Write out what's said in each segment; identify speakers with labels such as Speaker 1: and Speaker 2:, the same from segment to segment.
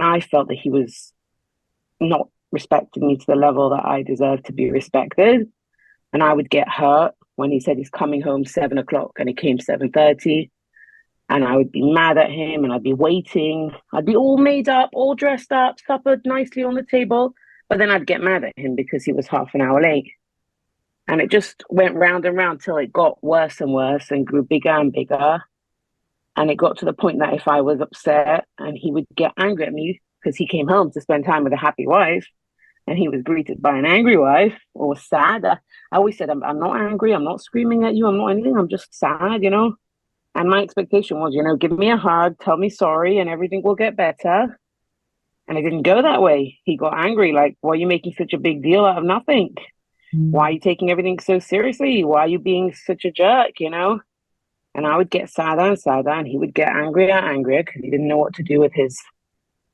Speaker 1: I felt that he was not respecting me to the level that I deserved to be respected. And I would get hurt when he said he's coming home 7 o'clock and he came 7:30. And I would be mad at him and I'd be waiting. I'd be all made up, all dressed up, supper nicely on the table. But then I'd get mad at him because he was half an hour late. And it just went round and round till it got worse and worse and grew bigger and bigger. And it got to the point that if I was upset and he would get angry at me because he came home to spend time with a happy wife and he was greeted by an angry wife or sad, I always said, I'm not angry. I'm not screaming at you. I'm not anything. I'm just sad. And my expectation was, give me a hug, tell me sorry, and everything will get better. And it didn't go that way. He got angry, like, why are you making such a big deal out of nothing? Why are you taking everything so seriously? Why are you being such a jerk? And I would get sadder and sadder, and he would get angrier and angrier because he didn't know what to do with his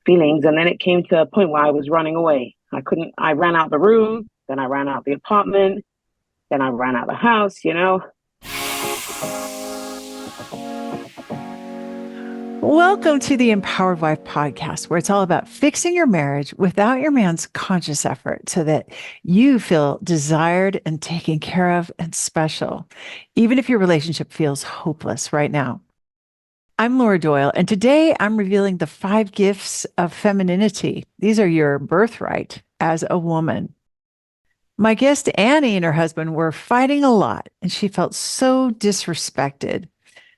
Speaker 1: feelings. And then it came to a point where I was running away. I ran out the room, then I ran out the apartment, then I ran out the house.
Speaker 2: Welcome to the Empowered Wife podcast, where it's all about fixing your marriage without your man's conscious effort so that you feel desired and taken care of and special, even if your relationship feels hopeless right now. I'm Laura Doyle, and today I'm revealing the 5 gifts of femininity. These are your birthright as a woman. My guest, Annie, and her husband were fighting a lot, and she felt so disrespected.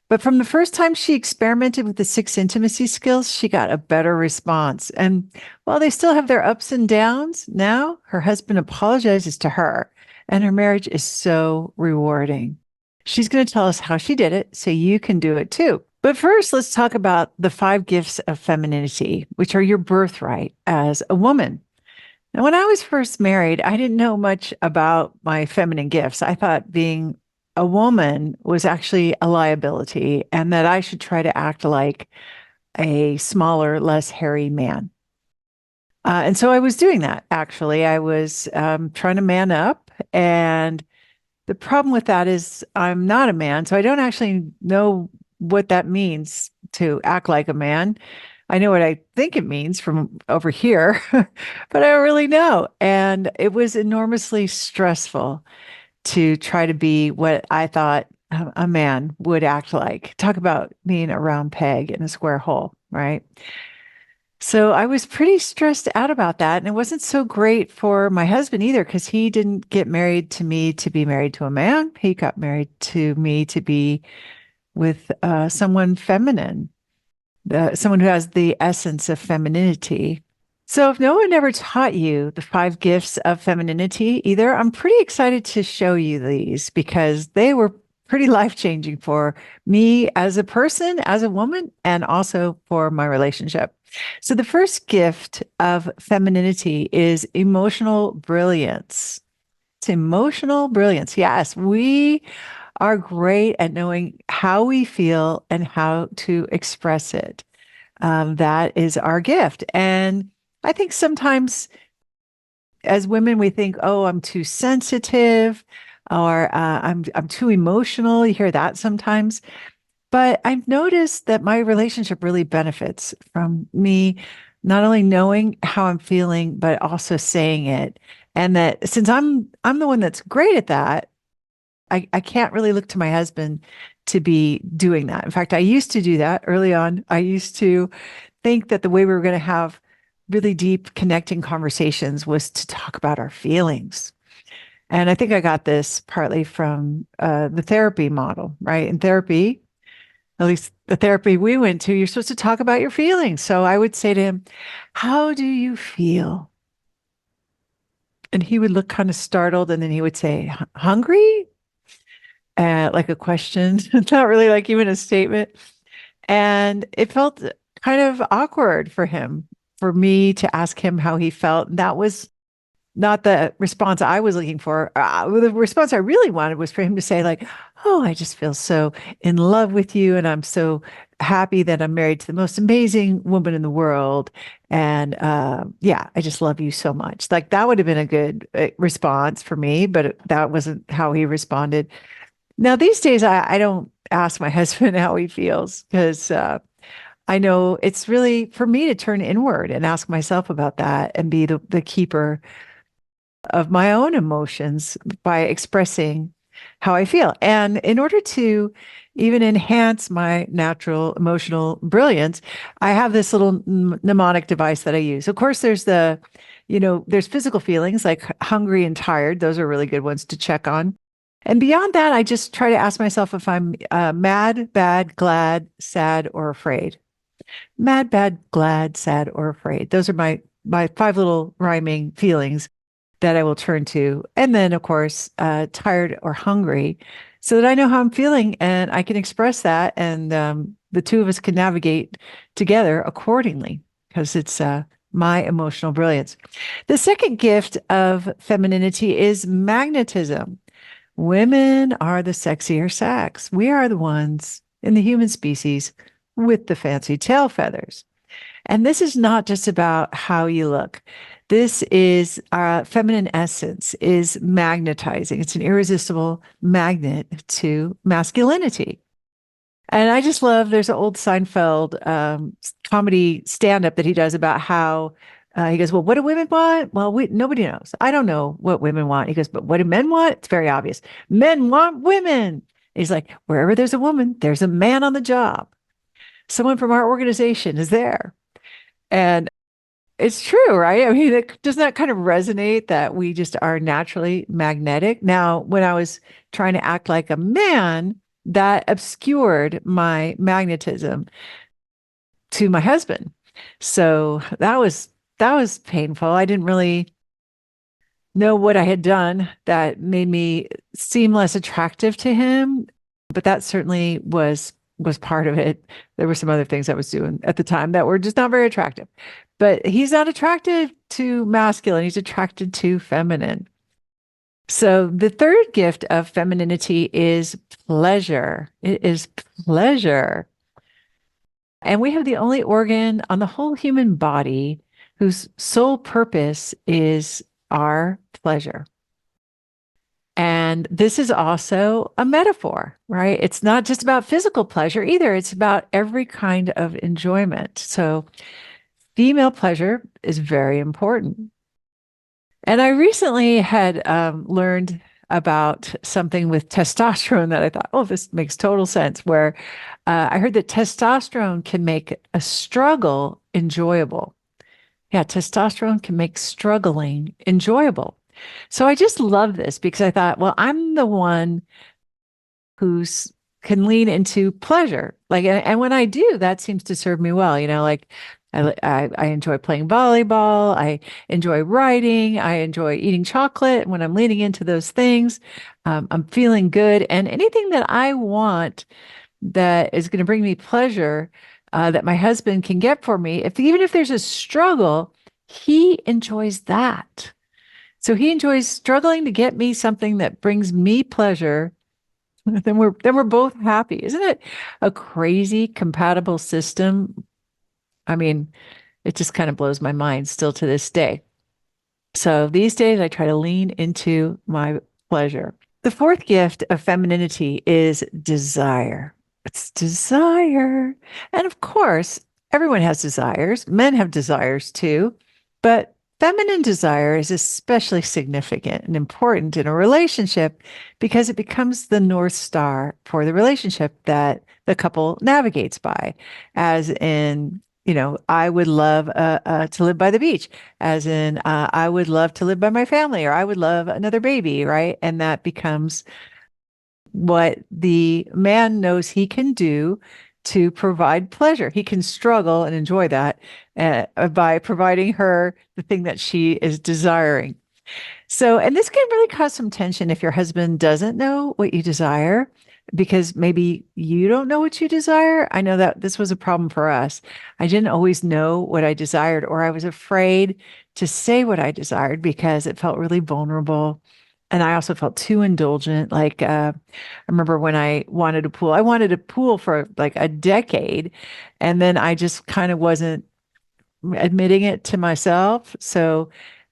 Speaker 2: But from the first time she experimented with the 6 intimacy skills, she got a better response. And while they still have their ups and downs, now her husband apologizes to her, and her marriage is so rewarding. She's going to tell us how she did it so you can do it too. But first, let's talk about the 5 gifts of femininity, which are your birthright as a woman. Now, when I was first married, I didn't know much about my feminine gifts. I thought being a woman was actually a liability and that I should try to act like a smaller, less hairy man. And so I was doing that, actually. I was trying to man up. And the problem with that is I'm not a man. So I don't actually know what that means to act like a man. I know what I think it means from over here, but I don't really know. And it was enormously stressful to try to be what I thought a man would act like. Talk about being a round peg in a square hole, right? So I was pretty stressed out about that. And it wasn't so great for my husband either, because he didn't get married to me to be married to a man. He got married to me to be with someone feminine, someone who has the essence of femininity. So if no one ever taught you the 5 gifts of femininity either, I'm pretty excited to show you these because they were pretty life-changing for me as a person, as a woman, and also for my relationship. So the first gift of femininity is emotional brilliance. It's emotional brilliance. Yes, we are great at knowing how we feel and how to express it. That is our gift. And I think sometimes as women, we think, oh, I'm too sensitive or I'm too emotional. You hear that sometimes. But I've noticed that my relationship really benefits from me not only knowing how I'm feeling, but also saying it. And that since I'm the one that's great at that, I can't really look to my husband to be doing that. In fact, I used to do that early on. I used to think that the way we were going to have really deep connecting conversations was to talk about our feelings. And I think I got this partly from the therapy model, right? In therapy, at least the therapy we went to, you're supposed to talk about your feelings. So I would say to him, how do you feel? And he would look kind of startled and then he would say, hungry? Like a question, not really like even a statement. And it felt kind of awkward for him, for me to ask him how he felt. And that was not the response I was looking for. The response I really wanted was for him to say, like, oh, I just feel so in love with you. And I'm so happy that I'm married to the most amazing woman in the world. And yeah, I just love you so much. Like that would have been a good response for me, but that wasn't how he responded. Now, these days, I don't ask my husband how he feels because I know it's really for me to turn inward and ask myself about that and be the keeper of my own emotions by expressing how I feel. And in order to even enhance my natural emotional brilliance, I have this little mnemonic device that I use. Of course, there's physical feelings like hungry and tired. Those are really good ones to check on. And beyond that, I just try to ask myself if I'm mad, bad, glad, sad, or afraid. Mad, bad, glad, sad, or afraid. Those are my five little rhyming feelings that I will turn to. And then, of course, tired or hungry, so that I know how I'm feeling and I can express that. And the two of us can navigate together accordingly because it's my emotional brilliance. The second gift of femininity is magnetism. Women are the sexier sex. We are the ones in the human species with the fancy tail feathers. And this is not just about how you look. This is feminine essence is magnetizing. It's an irresistible magnet to masculinity. And I just love, there's an old Seinfeld comedy stand-up that he does about how he goes, well, what do women want? Well, nobody knows. I don't know what women want. He goes, but what do men want? It's very obvious. Men want women. He's like, wherever there's a woman, there's a man on the job. Someone from our organization is there. And it's true, right? I mean, doesn't that kind of resonate that we just are naturally magnetic? Now, when I was trying to act like a man, that obscured my magnetism to my husband. So that was painful. I didn't really know what I had done that made me seem less attractive to him, but that certainly was part of it. There were some other things I was doing at the time that were just not very attractive. But he's not attracted to masculine, he's attracted to feminine. So the third gift of femininity is pleasure. It is pleasure. And we have the only organ on the whole human body whose sole purpose is our pleasure. And this is also a metaphor, right? It's not just about physical pleasure either. It's about every kind of enjoyment. So female pleasure is very important. And I recently had learned about something with testosterone that I thought, oh, this makes total sense. Where I heard that testosterone can make a struggle enjoyable. Yeah, testosterone can make struggling enjoyable. So I just love this because I thought, well, I'm the one who's can lean into pleasure. Like, and when I do, that seems to serve me well. Like I enjoy playing volleyball. I enjoy writing. I enjoy eating chocolate. When I'm leaning into those things, I'm feeling good. And anything that I want that is going to bring me pleasure, that my husband can get for me, even if there's a struggle, he enjoys that. So he enjoys struggling to get me something that brings me pleasure. Then we're both happy. Isn't it a crazy compatible system? I mean, it just kind of blows my mind still to this day. So these days I try to lean into my pleasure. The fourth gift of femininity is desire. It's desire. And of course, everyone has desires. Men have desires too. But feminine desire is especially significant and important in a relationship because it becomes the North Star for the relationship that the couple navigates by, as in, I would love to live by the beach, as in, I would love to live by my family, or I would love another baby, right? And that becomes what the man knows he can do to provide pleasure. He can struggle and enjoy that by providing her the thing that she is desiring. So, and this can really cause some tension if your husband doesn't know what you desire, because maybe you don't know what you desire. I know that this was a problem for us. I didn't always know what I desired, or I was afraid to say what I desired because it felt really vulnerable. And I also felt too indulgent. Like, I remember when I wanted a pool for like a decade. And then I just kind of wasn't admitting it to myself. So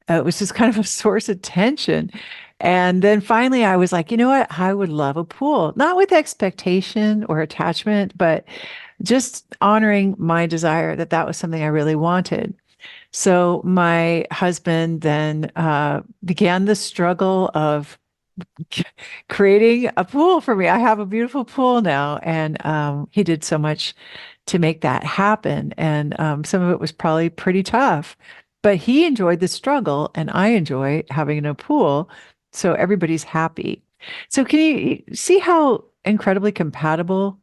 Speaker 2: it was just kind of a source of tension. And then finally I was like, you know what? I would love a pool, not with expectation or attachment, but just honoring my desire that that was something I really wanted. So my husband then began the struggle of creating a pool for me. I have a beautiful pool now, and he did so much to make that happen. And some of it was probably pretty tough, but he enjoyed the struggle, and I enjoy having a pool. So everybody's happy. So can you see how incredibly compatible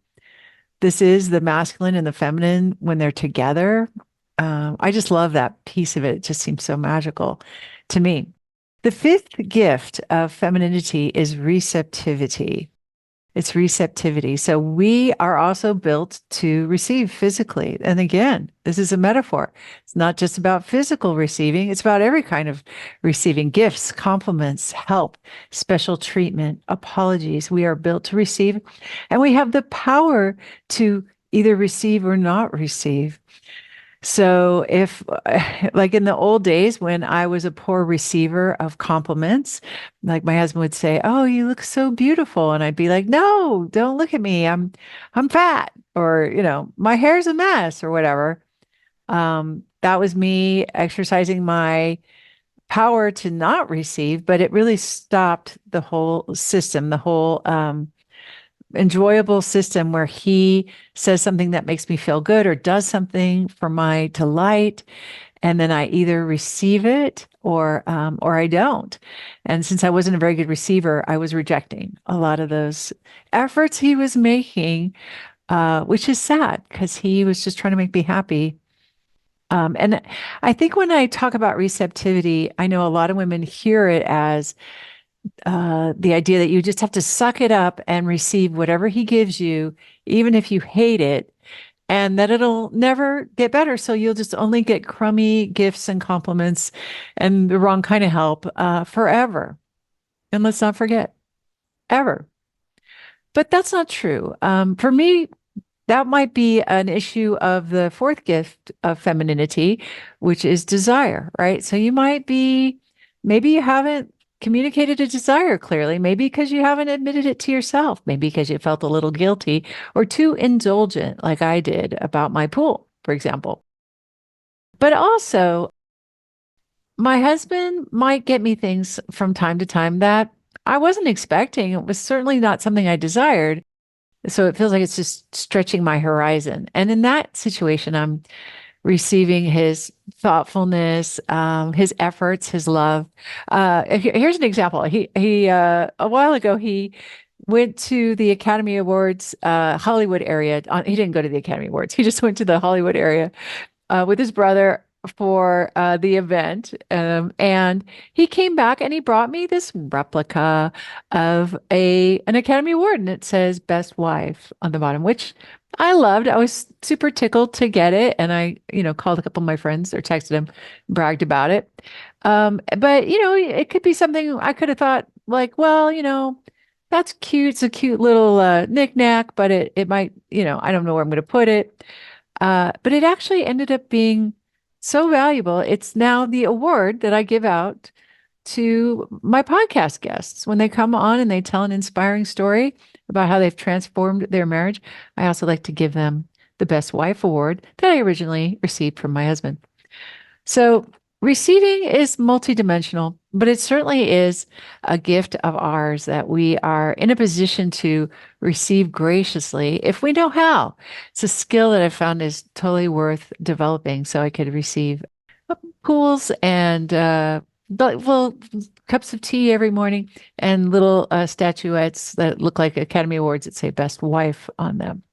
Speaker 2: this is, the masculine and the feminine when they're together? I just love that piece of it. It just seems so magical to me. The fifth gift of femininity is receptivity. It's receptivity. So we are also built to receive physically. And again, this is a metaphor. It's not just about physical receiving, it's about every kind of receiving gifts, compliments, help, special treatment, apologies. We are built to receive, and we have the power to either receive or not receive. So if like in the old days when I was a poor receiver of compliments, like my husband would say, "Oh, you look so beautiful." And I'd be like, "No, don't look at me. I'm fat," or, "My hair's a mess," or whatever. That was me exercising my power to not receive, but it really stopped the whole system, the whole enjoyable system where he says something that makes me feel good or does something for my delight, and then I either receive it or I don't. And since I wasn't a very good receiver, I was rejecting a lot of those efforts he was making, which is sad because he was just trying to make me happy. And I think when I talk about receptivity, I know a lot of women hear it as the idea that you just have to suck it up and receive whatever he gives you, even if you hate it, and that it'll never get better. So you'll just only get crummy gifts and compliments and the wrong kind of help forever. And let's not forget, ever. But that's not true. For me, that might be an issue of the fourth gift of femininity, which is desire, right? So you might be, maybe you haven't communicated a desire clearly, maybe because you haven't admitted it to yourself, maybe because you felt a little guilty or too indulgent, like I did about my pool, for example. But also, my husband might get me things from time to time that I wasn't expecting. It was certainly not something I desired. So it feels like it's just stretching my horizon. And in that situation, I'm receiving his thoughtfulness, his efforts, his love. Here's an example. He a while ago he went to the Academy Awards Hollywood area. He didn't go to the Academy Awards. He just went to the Hollywood area with his brother for the event. And he came back and he brought me this replica of an Academy Award, and it says Best Wife on the bottom, which I loved. I was super tickled to get it. And I, called a couple of my friends or texted them, bragged about it. But, it could be something I could have thought like, well, that's cute. It's a cute little knickknack, but it might, I don't know where I'm going to put it. But it actually ended up being so valuable. It's now the award that I give out to my podcast guests when they come on and they tell an inspiring story about how they've transformed their marriage. I also like to give them the Best Wife Award that I originally received from my husband. So receiving is multidimensional, but it certainly is a gift of ours that we are in a position to receive graciously if we know how. It's a skill that I found is totally worth developing so I could receive pools and well, cups of tea every morning and little statuettes that look like Academy Awards that say Best Wife on them.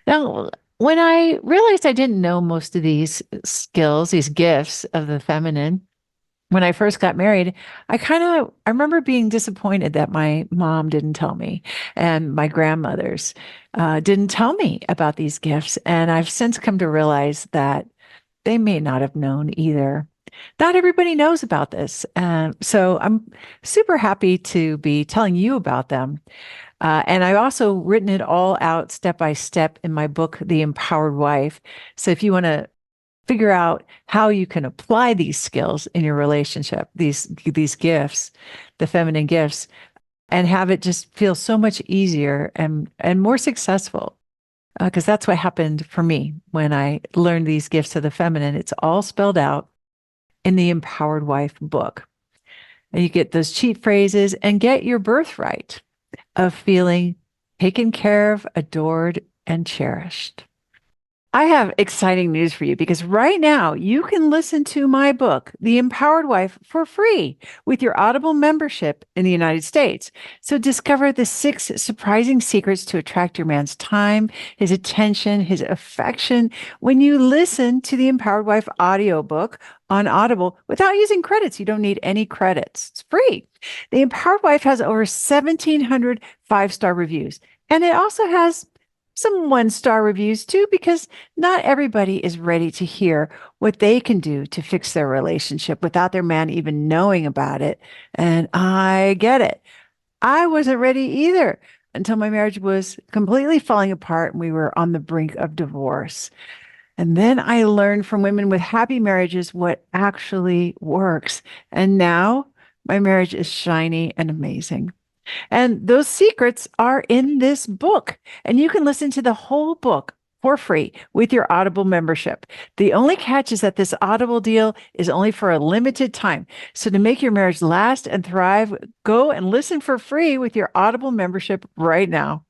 Speaker 2: Now, when I realized I didn't know most of these skills, these gifts of the feminine, when I first got married, I remember being disappointed that my mom didn't tell me and my grandmothers didn't tell me about these gifts. And I've since come to realize that they may not have known either. Not everybody knows about this. So I'm super happy to be telling you about them. And I've also written it all out step by step in my book, The Empowered Wife. So if you want to figure out how you can apply these skills in your relationship, these gifts, the feminine gifts, and have it just feel so much easier and more successful. Because that's what happened for me when I learned these gifts of the feminine. It's all spelled out in the Empowered Wife book. And you get those cheat phrases and get your birthright of feeling taken care of, adored, and cherished. I have exciting news for you because right now you can listen to my book, The Empowered Wife, for free with your Audible membership in the United States. So discover the 6 surprising secrets to attract your man's time, his attention, his affection when you listen to the Empowered Wife audiobook on Audible without using credits. You don't need any credits. It's free. The Empowered Wife has over 1,700 5-star reviews, and it also has some 1-star reviews too, because not everybody is ready to hear what they can do to fix their relationship without their man even knowing about it. And I get it. I wasn't ready either until my marriage was completely falling apart and we were on the brink of divorce. And then I learned from women with happy marriages what actually works. And now my marriage is shiny and amazing. And those secrets are in this book. And you can listen to the whole book for free with your Audible membership. The only catch is that this Audible deal is only for a limited time. So to make your marriage last and thrive, go and listen for free with your Audible membership right now.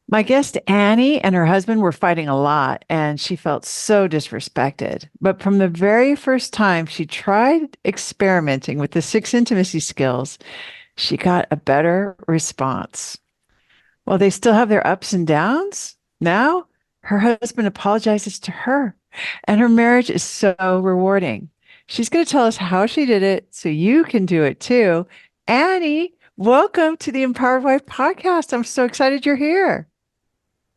Speaker 2: My guest Annie and her husband were fighting a lot, and she felt so disrespected. But from the very first time she tried experimenting with the 6 intimacy skills, she got a better response. While they still have their ups and downs, now her husband apologizes to her, and her marriage is so rewarding. She's going to tell us how she did it so you can do it too. Annie, welcome to the Empowered Wife podcast. I'm so excited you're here.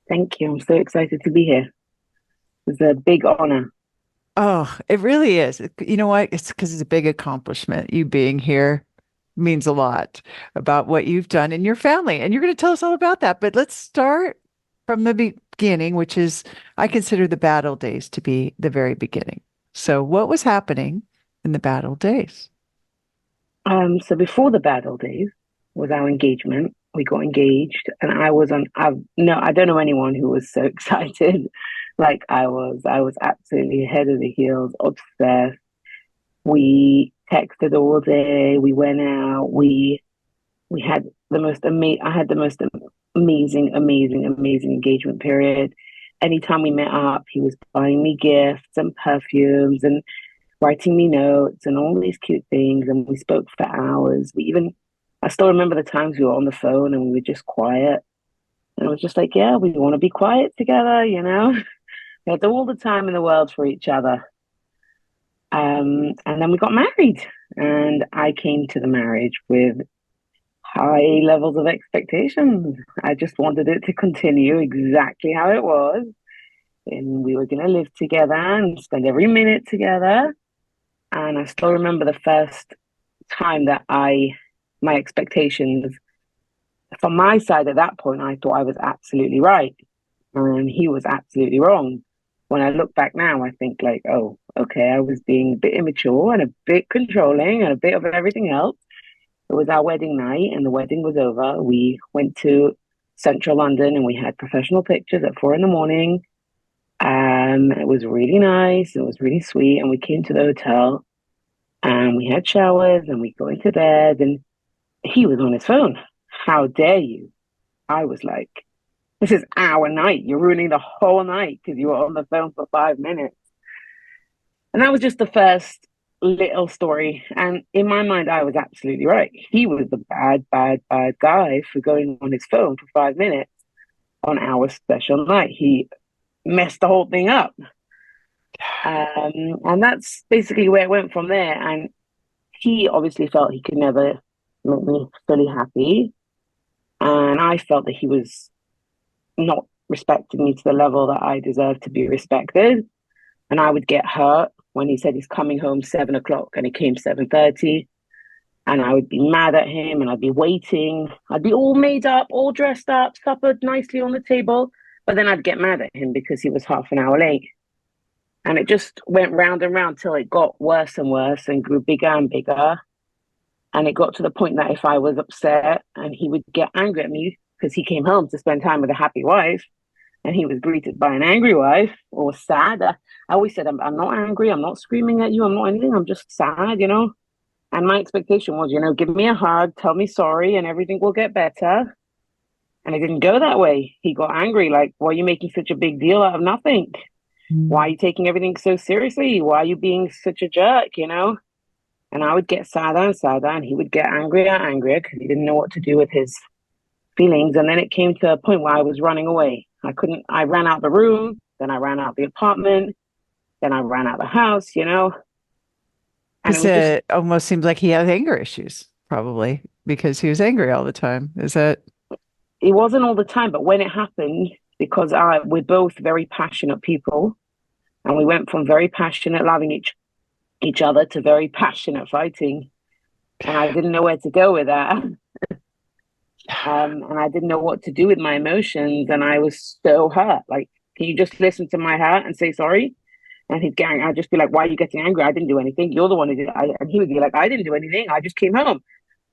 Speaker 1: Thank you. I'm so excited to be here. It's a big honor.
Speaker 2: Oh, it really is. You know what? It's because it's a big accomplishment. You being here means a lot about what you've done in your family. And you're going to tell us all about that. But let's start from the beginning, which is, I consider the bad old days to be the very beginning. So, what was happening in the bad old days?
Speaker 1: So before the bad old days was our engagement. We got engaged, and I was on. I don't know anyone who was so excited like I was. I was absolutely head of the heels, obsessed. We texted all day. We went out. We had the most amazing. I had the most amazing engagement period. Anytime we met up, he was buying me gifts and perfumes and writing me notes and all these cute things. And we spoke for hours. I still remember the times we were on the phone and we were just quiet. And I was just like, yeah, we want to be quiet together, you know? We had all the time in the world for each other. And then we got married, and I came to the marriage with high levels of expectations. I just wanted it to continue exactly how it was. And we were going to live together and spend every minute together. And I still remember the first time that my expectations from my side at that point, I thought I was absolutely right. And he was absolutely wrong. When I look back now, I think like, oh, okay, I was being a bit immature and a bit controlling and a bit of everything else. It was our wedding night and the wedding was over. We went to central London and we had professional pictures at 4 a.m. It was really nice. It was really sweet. And we came to the hotel and we had showers and we got into bed and he was on his phone. How dare you? I was like, this is our night. You're ruining the whole night because you were on the phone for 5 minutes. And that was just the first little story. And in my mind, I was absolutely right. He was the bad guy for going on his phone for 5 minutes on our special night. He messed the whole thing up. And that's basically where it went from there. And he obviously felt he could never make me fully happy. And I felt that he was not respecting me to the level that I deserved to be respected. And I would get hurt when he said he's coming home 7 o'clock and he came 7:30. And I would be mad at him and I'd be waiting. I'd be all made up, all dressed up, supper nicely on the table. But then I'd get mad at him because he was half an hour late. And it just went round and round till it got worse and worse and grew bigger and bigger. And it got to the point that if I was upset and he would get angry at me because he came home to spend time with a happy wife, and he was greeted by an angry wife or sad. I always said, I'm not angry. I'm not screaming at you. I'm not anything. I'm just sad, you know? And my expectation was, you know, give me a hug, tell me sorry, and everything will get better. And it didn't go that way. He got angry, like, why are you making such a big deal out of nothing? Why are
Speaker 2: Mm.
Speaker 1: you taking everything so seriously? Why are you being such a jerk, you know? And I would get sadder and sadder, and he would get angrier and angrier because he didn't know what to do with his feelings. And then it came to a point where I was running away. I ran out the room, then I ran out the apartment, then I ran out the house, you know? And it
Speaker 2: Because
Speaker 1: was just,
Speaker 2: it almost seems like he has anger issues, probably because he was angry all the time. Is that?
Speaker 1: it wasn't all the time, but when it happened, because we're both very passionate people, and we went from very passionate loving each other to very passionate fighting. And I didn't know where to go with that. And I didn't know what to do with my emotions. And I was so hurt. Like, can you just listen to my heart and say sorry? And he'd gang, I'd just be like, why are you getting angry? I didn't do anything. You're the one who did it. And he would be like, I didn't do anything. I just came home.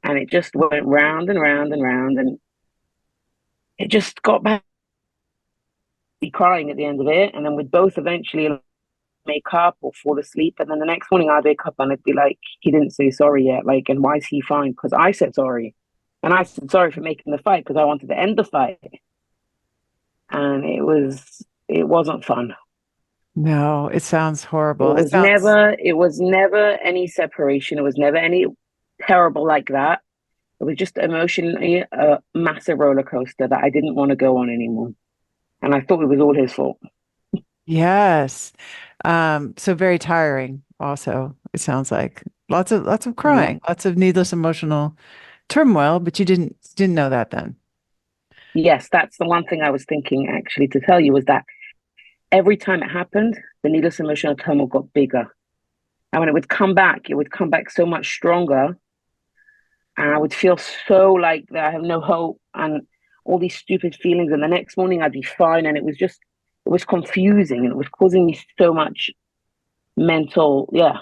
Speaker 1: And it just went round and round and round. And it just got back to crying at the end of it. And then we'd both eventually make up or fall asleep. And then the next morning I'd wake up and I'd be like, he didn't say sorry yet. Like, and why is he fine? Because I said sorry. And I said sorry for making the fight because I wanted to end the fight. And it wasn't fun.
Speaker 2: No, it sounds
Speaker 1: It
Speaker 2: horrible. It
Speaker 1: was
Speaker 2: sounds,
Speaker 1: never, it was never any separation. It was never any terrible like that. It was just emotionally a massive roller coaster that I didn't want to go on anymore. And I thought it was all his fault.
Speaker 2: yes. So very tiring also, it sounds like. Lots of
Speaker 1: Yeah.
Speaker 2: crying, lots of needless emotional turmoil, but you didn't know that then.
Speaker 1: Yes, that's the one thing I was thinking actually to tell you was that every time it happened, the needless emotional turmoil got bigger. And when it would come back so much stronger. And I would feel so like that I have no hope and all these stupid feelings. And the next morning I'd be fine. And it was confusing and it was causing me so much mental, yeah,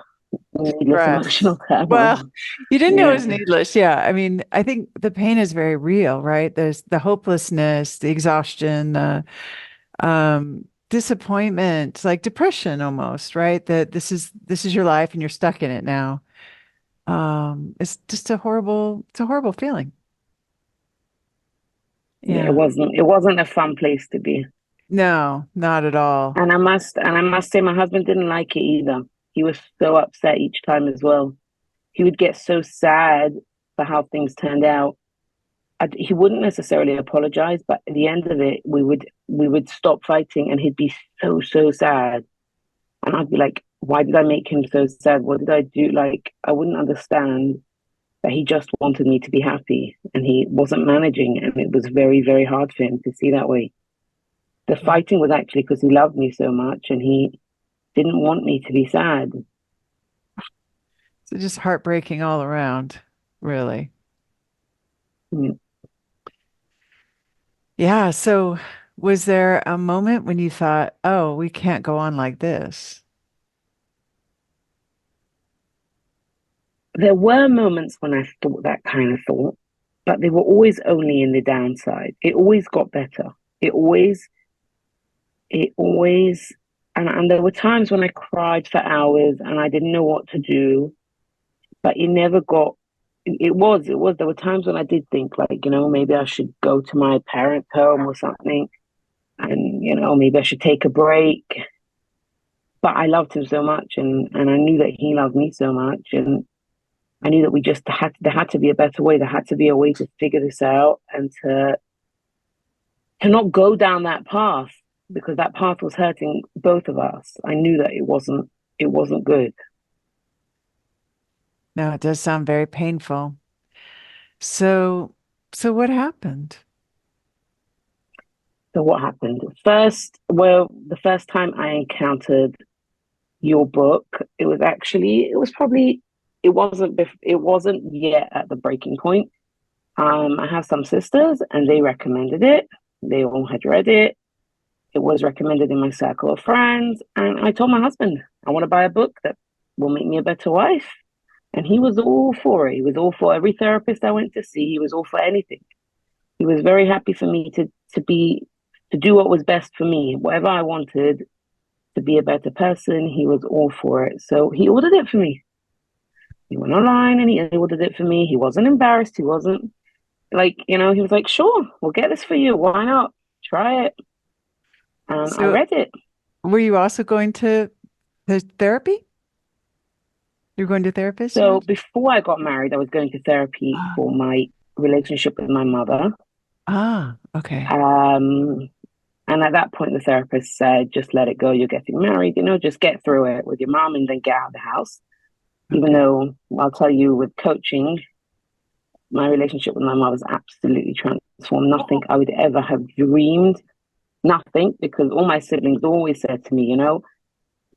Speaker 1: needless
Speaker 2: Stress.
Speaker 1: emotional turmoil.
Speaker 2: Well, you didn't know it
Speaker 1: Yeah.
Speaker 2: was needless. Yeah. I mean, I think the pain is very real, right? There's the hopelessness, the exhaustion, disappointment, like depression almost, right? That this is your life and you're stuck in it now. It's just it's a horrible feeling.
Speaker 1: Yeah,
Speaker 2: Yeah.
Speaker 1: it wasn't a fun place to be.
Speaker 2: No, not at all.
Speaker 1: And I must say my husband didn't like it either. He was so upset each time as well. He would get so sad for how things turned out. He wouldn't necessarily apologize, but at the end of it, we would stop fighting, and he'd be so sad, and I'd be like, "Why did I make him so sad? What did I do?" Like I wouldn't understand that he just wanted me to be happy, and he wasn't managing, and it was very hard for him to see that way. The
Speaker 2: Yeah.
Speaker 1: fighting was actually because he loved me so much, and he didn't want me to be sad.
Speaker 2: So just heartbreaking all around, really.
Speaker 1: Mm.
Speaker 2: Yeah. So was there a moment when you thought, oh, we can't go on like this?
Speaker 1: There were moments when I thought that kind of thought, but they were always only in the downside. It always got better. It always, it always, and there were times when I cried for hours and I didn't know what to do, but it never got, there were times when I did think like, you know, maybe I should go to my parents' home or something and, you know, maybe I should take a break. But I loved him so much and I knew that he loved me so much. And I knew that there had to be a better way. There had to be a way to figure this out and to not go down that path because that path was hurting both of us. I knew that it wasn't good.
Speaker 2: No, it does sound very painful. So, so what happened?
Speaker 1: So what happened? First, well, the first time I encountered your book, it wasn't yet at the breaking point. I have some sisters and they recommended it. They all had read it. It was recommended in my circle of friends. And I told my husband, I want to buy a book that will make me a better wife. And he was all for it. He was all for every therapist I went to see. He was all for anything. He was very happy for me to to do what was best for me. Whatever I wanted to be a better person, he was all for it. So he ordered it for me. He went online and he ordered it for me. He wasn't embarrassed. He wasn't like, he was like, sure, we'll get this for you. Why not? Try it. And I
Speaker 2: So
Speaker 1: read it.
Speaker 2: were you also going to the therapy? You're going to therapist, you
Speaker 1: So
Speaker 2: mentioned?
Speaker 1: before I got married, I was going to therapy
Speaker 2: Ah,
Speaker 1: for my relationship with my mother.
Speaker 2: okay.
Speaker 1: Um, and at that point, the therapist said, just let it go. You're getting married, just get through it with your mom and then get out of the house. Even
Speaker 2: Okay.
Speaker 1: though I'll tell you with coaching, my relationship with my mother was absolutely transformed. Nothing I would ever have dreamed, nothing, because all my siblings always said to me,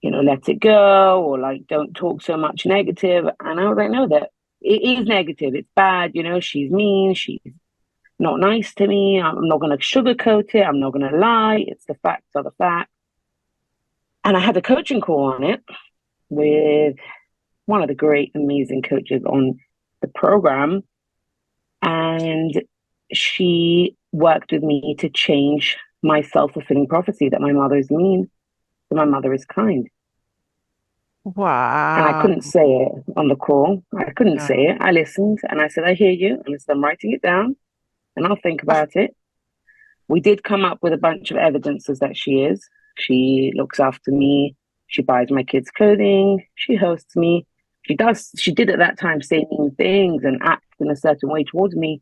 Speaker 1: let it go, or like, don't talk so much negative. And I was like, no, that it is negative. It's bad. She's mean. She's not nice to me. I'm not going to sugarcoat it. I'm not going to lie. It's the facts are the facts. And I had a coaching call on it with one of the great, amazing coaches on the program. And she worked with me to change my self fulfilling prophecy that my mother is mean, that my mother is kind. And I
Speaker 2: Wow.
Speaker 1: couldn't say it on the call. I couldn't
Speaker 2: Yeah.
Speaker 1: say it. I listened and I said, I hear you. And I said, I'm writing it down and I'll think about it. We did come up with a bunch of evidences that she is. She looks after me. She buys my kids' clothing. She hosts me. She did at that time say mean things and act in a certain way towards me.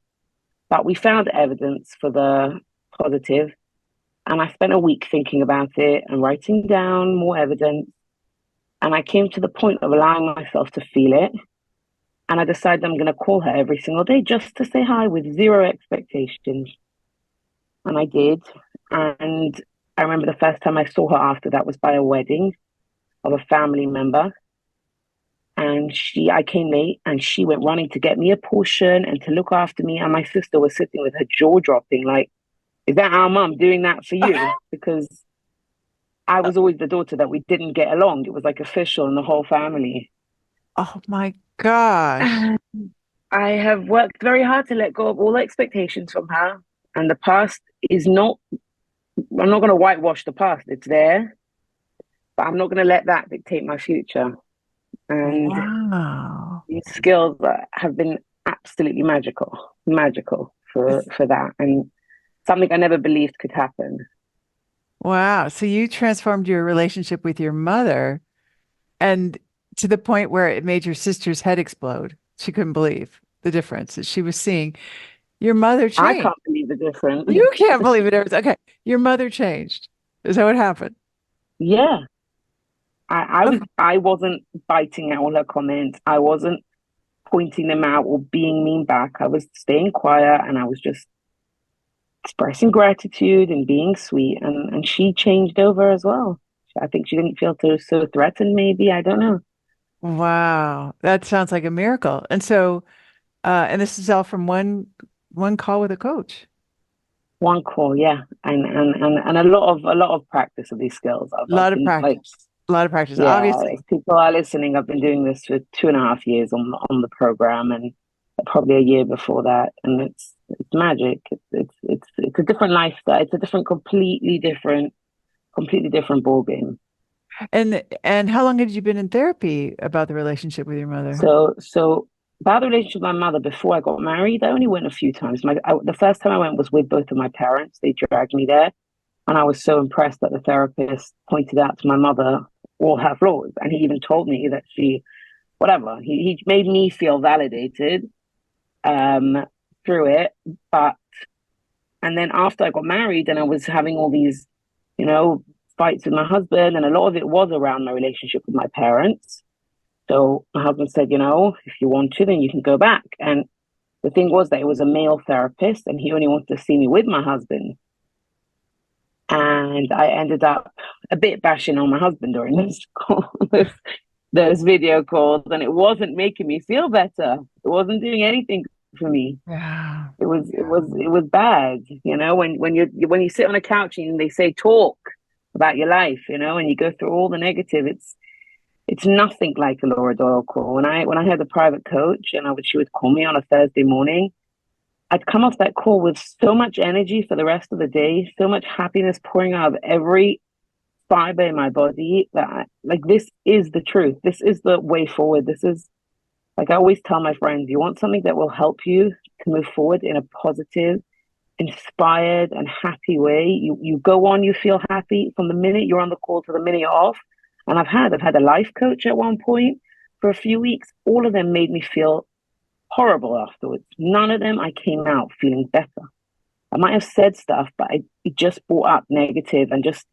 Speaker 1: But we found evidence for the positive. And I spent a week thinking about it and writing down more evidence. And I came to the point of allowing myself to feel it. And I decided I'm going to call her every single day just to say hi with zero expectations. And I did. And I remember the first time I saw her after that was by a wedding of a family member. And I came late and she went running to get me a portion and to look after me. And my sister was sitting with her jaw dropping, like, is that our mum doing that for you? Because I was always the daughter that we didn't get along. It was like official in the whole family.
Speaker 2: Oh my gosh.
Speaker 1: And I have worked very hard to let go of all expectations from her. And the past is not, I'm not going to whitewash the past. It's there, but I'm not going to let that dictate my future. And
Speaker 2: Wow.
Speaker 1: these skills have been absolutely magical for that. And something I never believed could happen.
Speaker 2: Wow. So you transformed your relationship with your mother and to the point where it made your sister's head explode. She couldn't believe the difference that she was seeing. Your mother
Speaker 1: I
Speaker 2: changed.
Speaker 1: can't believe the difference.
Speaker 2: You can't believe it. Okay. Your mother changed. Is that what happened?
Speaker 1: Yeah.
Speaker 2: Okay.
Speaker 1: I wasn't biting at all her comments. I wasn't pointing them out or being mean back. I was staying quiet and I was just expressing gratitude and being sweet. And she changed over as well. I think she didn't feel so threatened, maybe. I don't know.
Speaker 2: Wow. That sounds like a miracle. And so, and this is all from one call with a coach.
Speaker 1: One call, yeah. And a lot of practice of these skills.
Speaker 2: A
Speaker 1: I've
Speaker 2: lot of
Speaker 1: been like,
Speaker 2: practice. A lot of practice.
Speaker 1: yeah, if
Speaker 2: Obviously.
Speaker 1: people are listening, I've been doing this for 2.5 years on the program and probably a year before that. And it's magic. It's a different lifestyle. It's a completely different ball game.
Speaker 2: And how long had you been in therapy about the relationship with your mother?
Speaker 1: So about the relationship with my mother before I got married, I only went a few times. The first time I went was with both of my parents. They dragged me there, and I was so impressed that the therapist pointed out to my mother all her flaws, and he even told me that whatever, he made me feel validated um, through it. But and then after I got married, and I was having all these, you know, fights with my husband, and a lot of it was around my relationship with my parents. So my husband said, if you want to, then you can go back. And the thing was that it was a male therapist and he only wanted to see me with my husband. And I ended up a bit bashing on my husband during those video calls, and it wasn't making me feel better. It wasn't doing anything for me.
Speaker 2: Yeah.
Speaker 1: It was bad, when you sit on a couch and they say talk about your life, and you go through all the negative. It's nothing like a Laura Doyle call. When I had a private coach and she would call me on a Thursday morning, I'd come off that call with so much energy for the rest of the day, so much happiness pouring out of every fiber in my body that like this is the truth. This is the way forward. This is like I always tell my friends, you want something that will help you to move forward in a positive, inspired, and happy way. You go on, you feel happy from the minute you're on the call to the minute you're off. And I've had a life coach at one point for a few weeks. All of them made me feel horrible afterwards. None of them I came out feeling better. I might have said stuff, but it just brought up negative and just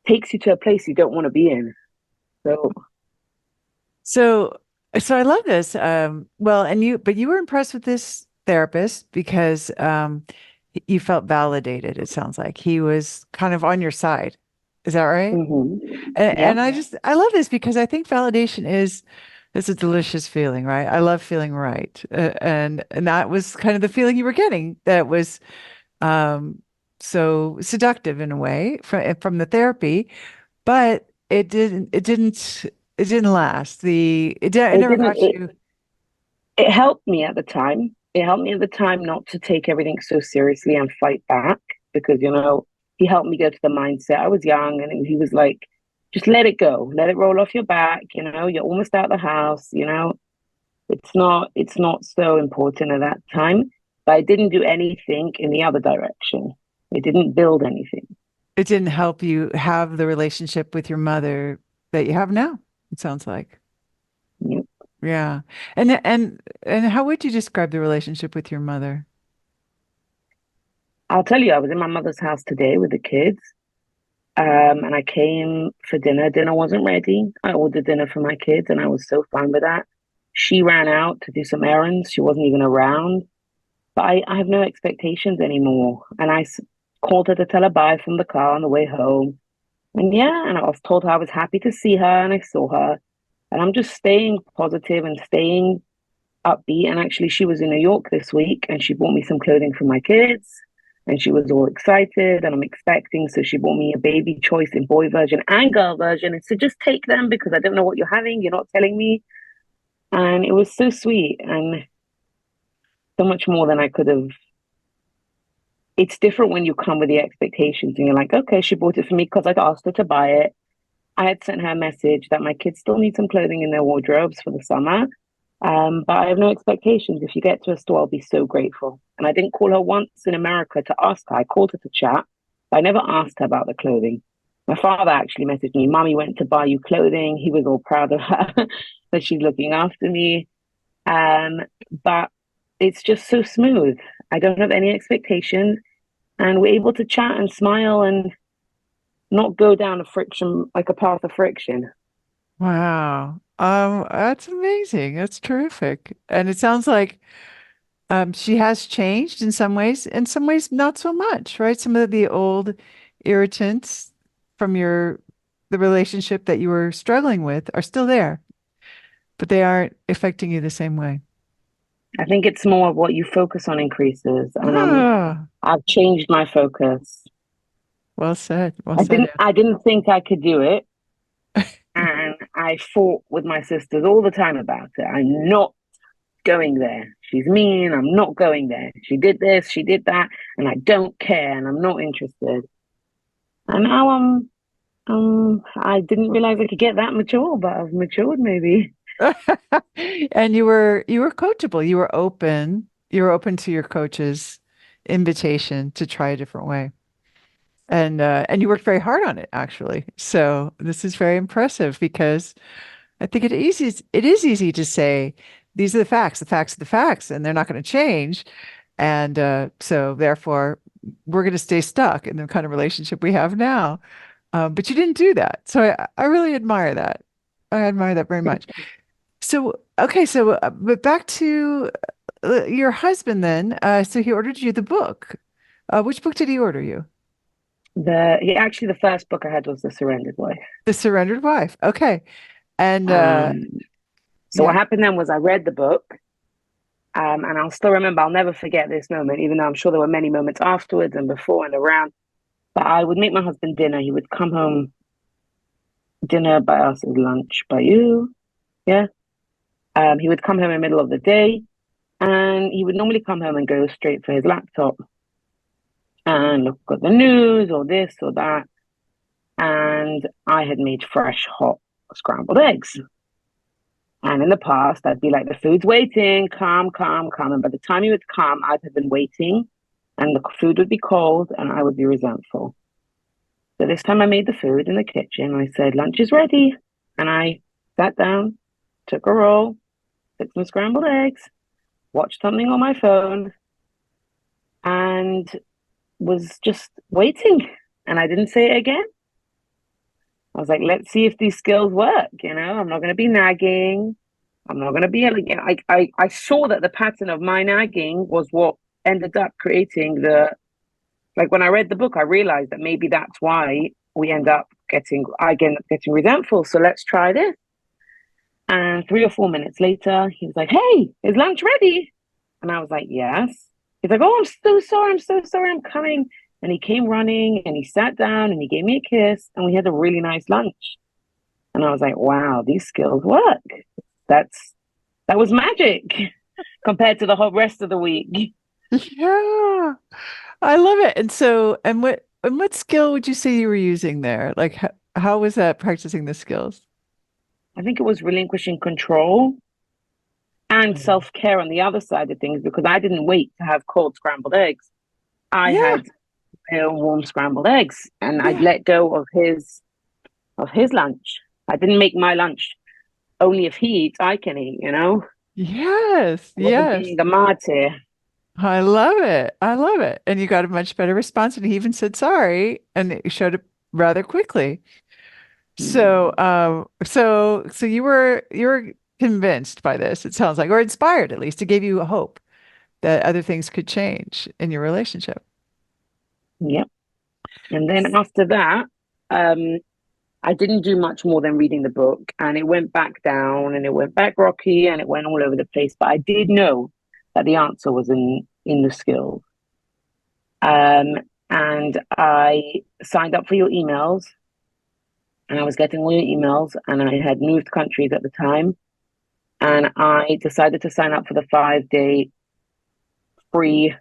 Speaker 1: takes you to a place you don't want to be in. So,
Speaker 2: So, so I love this. Well, but you were impressed with this therapist because you felt validated, it sounds like. He was kind of on your side. Is that right?
Speaker 1: yeah,
Speaker 2: I love this because I think validation is a delicious feeling, right? I love feeling right. And that was kind of the feeling you were getting that was um, so seductive in a way from the therapy, but it didn't last. It
Speaker 1: it
Speaker 2: never
Speaker 1: didn't.
Speaker 2: got you.
Speaker 1: It helped me at the time. It helped me at the time not to take everything so seriously and fight back because, he helped me get to the mindset. I was young and he was like, just let it go, let it roll off your back. You're almost out of the house. It's not so important at that time. But I didn't do anything in the other direction. It didn't build anything.
Speaker 2: It didn't help you have the relationship with your mother that you have now, it sounds like.
Speaker 1: Yeah.
Speaker 2: Yeah. And how would you describe the relationship with your mother?
Speaker 1: I'll tell you, I was in my mother's house today with the kids. And I came for dinner. Dinner wasn't ready. I ordered dinner for my kids, and I was so fine with that. She ran out to do some errands. She wasn't even around. But I have no expectations anymore. And called her to tell her bye from the car on the way home. And yeah, and I was told her I was happy to see her, and I saw her. And I'm just staying positive and staying upbeat. And actually, she was in New York this week and she bought me some clothing for my kids. And she was all excited and I'm expecting. So she bought me a baby choice in boy version and girl version. And so just take them because I don't know what you're having. You're not telling me. And it was so sweet and so much more than I could have. It's different when you come with the expectations and you're like, okay, she bought it for me because I'd asked her to buy it. I had sent her a message that my kids still need some clothing in their wardrobes for the summer. But I have no expectations. If you get to a store, I'll be so grateful. And I didn't call her once in America to ask her. I called her to chat, but I never asked her about the clothing. My father actually messaged me, Mommy went to buy you clothing. He was all proud of her that she's looking after me. But it's just so smooth. I don't have any expectations. And we're able to chat and smile and not go down a friction, like a path of friction.
Speaker 2: Wow. That's amazing. That's terrific. And it sounds like she has changed in some ways not so much, right? Some of the old irritants from the relationship that you were struggling with are still there, but they aren't affecting you the same way.
Speaker 1: I think it's more of what you focus on increases, and
Speaker 2: Ah,
Speaker 1: I've changed my focus.
Speaker 2: well said. Well
Speaker 1: I
Speaker 2: said,
Speaker 1: didn't I didn't think I could do it, and I fought with my sisters all the time about it. I'm not going there. She's mean. I'm not going there. She did this. She did that, and I don't care, and I'm not interested. And now I didn't realize I could get that mature, but I've matured maybe.
Speaker 2: Anne. And you were coachable. You were open to your coach's invitation to try a different way. And you worked very hard on it, actually. So this is very impressive because I think it is easy to say these are the facts are the facts, and they're not going to change. And so therefore, we're going to stay stuck in the kind of relationship we have now. But you didn't do that. So I really admire that. I admire that very much. So, okay, but back to your husband then. So he ordered you the book. Which book did he order you?
Speaker 1: The first book I had was The Surrendered Wife.
Speaker 2: The Surrendered Wife. Okay. And
Speaker 1: Um, so what
Speaker 2: yeah.
Speaker 1: happened then was I read the book, and I'll still remember. I'll never forget this moment, even though I'm sure there were many moments afterwards and before and around. But I would make my husband dinner. He would come home, dinner by us is lunch by you. Yeah. He would come home in the middle of the day and then he would normally come home and go straight for his laptop and look at the news or this or that. And I had made fresh, hot scrambled eggs. And in the past, I'd be like, the food's waiting, calm, calm, calm. And by the time he would come, I'd have been waiting and the food would be cold and I would be resentful. So this time I made the food in the kitchen. I said, lunch is ready. And I sat down, took a roll, took some scrambled eggs, watched something on my phone, and was just waiting. And I didn't say it again. I was like, let's see if these skills work. I'm not going to be nagging. I'm not going to be like, I saw that the pattern of my nagging was what ended up creating like when I read the book, I realized that maybe that's why I end up getting resentful. So let's try this. And 3 or 4 minutes later, he was like, hey, is lunch ready? And I was like, yes. He's like, oh, I'm so sorry. I'm so sorry. I'm coming. And he came running and he sat down and he gave me a kiss and we had a really nice lunch. And I was like, wow, these skills work. That was magic compared to the whole rest of the week.
Speaker 2: Yeah, I love it. And what skill would you say you were using there? Like how was that practicing the skills?
Speaker 1: I think it was relinquishing control and
Speaker 2: Mm.
Speaker 1: self-care on the other side of things because I didn't wait to have cold scrambled eggs. I
Speaker 2: Yeah,
Speaker 1: had warm scrambled eggs and I'd
Speaker 2: yeah.
Speaker 1: let go of his lunch. I didn't make my lunch. Only if he eats, I can eat.
Speaker 2: Yes,
Speaker 1: I wasn't
Speaker 2: yes.
Speaker 1: being a martyr.
Speaker 2: I love it. I love it. And you got a much better response and he even said sorry and it showed up rather quickly. So,
Speaker 1: Mm.
Speaker 2: so you were convinced by this, it sounds like, or inspired at least. It gave you a hope that other things could change in your relationship.
Speaker 1: Yep. And then after that, um, I didn't do much more than reading the book, and it went back down, and it went back rocky, and it went all over the place. But I did know that the answer was in the skills. Um, and I signed up for your emails, and I was getting all your emails, and I had moved countries at the time, and I decided to sign up for the 5 day free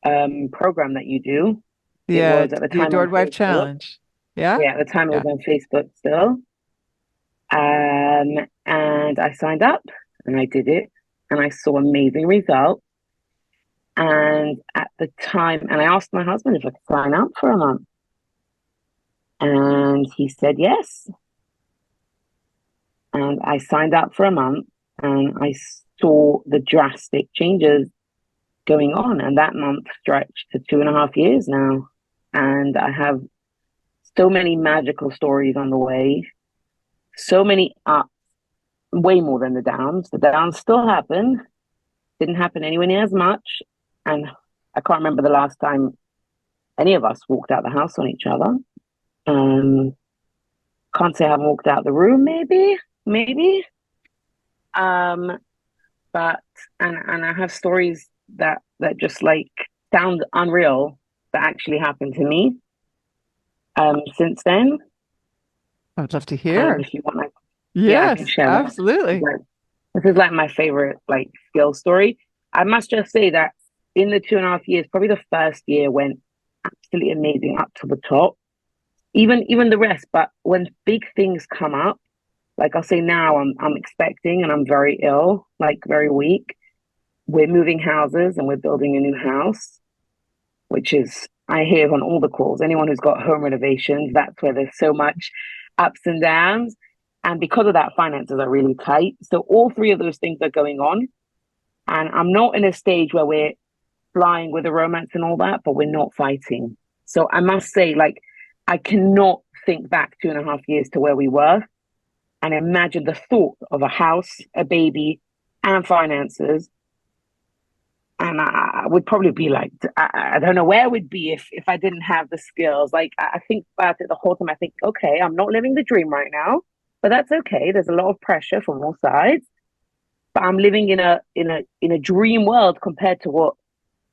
Speaker 1: program that you do. It
Speaker 2: Yeah,
Speaker 1: was at the
Speaker 2: the
Speaker 1: time on
Speaker 2: Adored Wife
Speaker 1: Facebook.
Speaker 2: Challenge. Yeah?
Speaker 1: Yeah, at the time it
Speaker 2: Yeah.
Speaker 1: was on Facebook still. And I signed up and I did it and I saw amazing results. And at the time, and I asked my husband if I could sign up for a month. And he said yes. And I signed up for a month and I saw the drastic changes going on. And that month stretched to 2.5 years now. And I have so many magical stories on the way, so many ups, way more than the downs. The downs still happen, didn't happen anywhere near as much. And I can't remember the last time any of us walked out the house on each other. Um, can't say I haven't walked out the room, maybe. Um, but and I have stories that just like sound unreal that actually happened to me since then.
Speaker 2: I'd love to hear.
Speaker 1: If you want, like, yeah, I can
Speaker 2: Yes,
Speaker 1: share that.
Speaker 2: absolutely.
Speaker 1: Like, this is like my favorite like skill story. I must just say that in the 2.5 years, probably the first year went absolutely amazing up to the top. Even the rest, but when big things come up, like I'll say now, I'm expecting and I'm very ill, like very weak. We're moving houses and we're building a new house, which is I hear on all the calls. Anyone who's got home renovations, that's where there's so much ups and downs. And because of that, finances are really tight. So all three of those things are going on. And I'm not in a stage where we're flying with the romance and all that, but we're not fighting. So I must say, like, I cannot think back 2.5 years to where we were and imagine the thought of a house, a baby, and finances. And I would probably be like, I don't know where we'd be if I didn't have the skills. Like, I think about it the whole time. I think, okay, I'm not living the dream right now, but that's okay. There's a lot of pressure from all sides, but I'm living in a dream world compared to what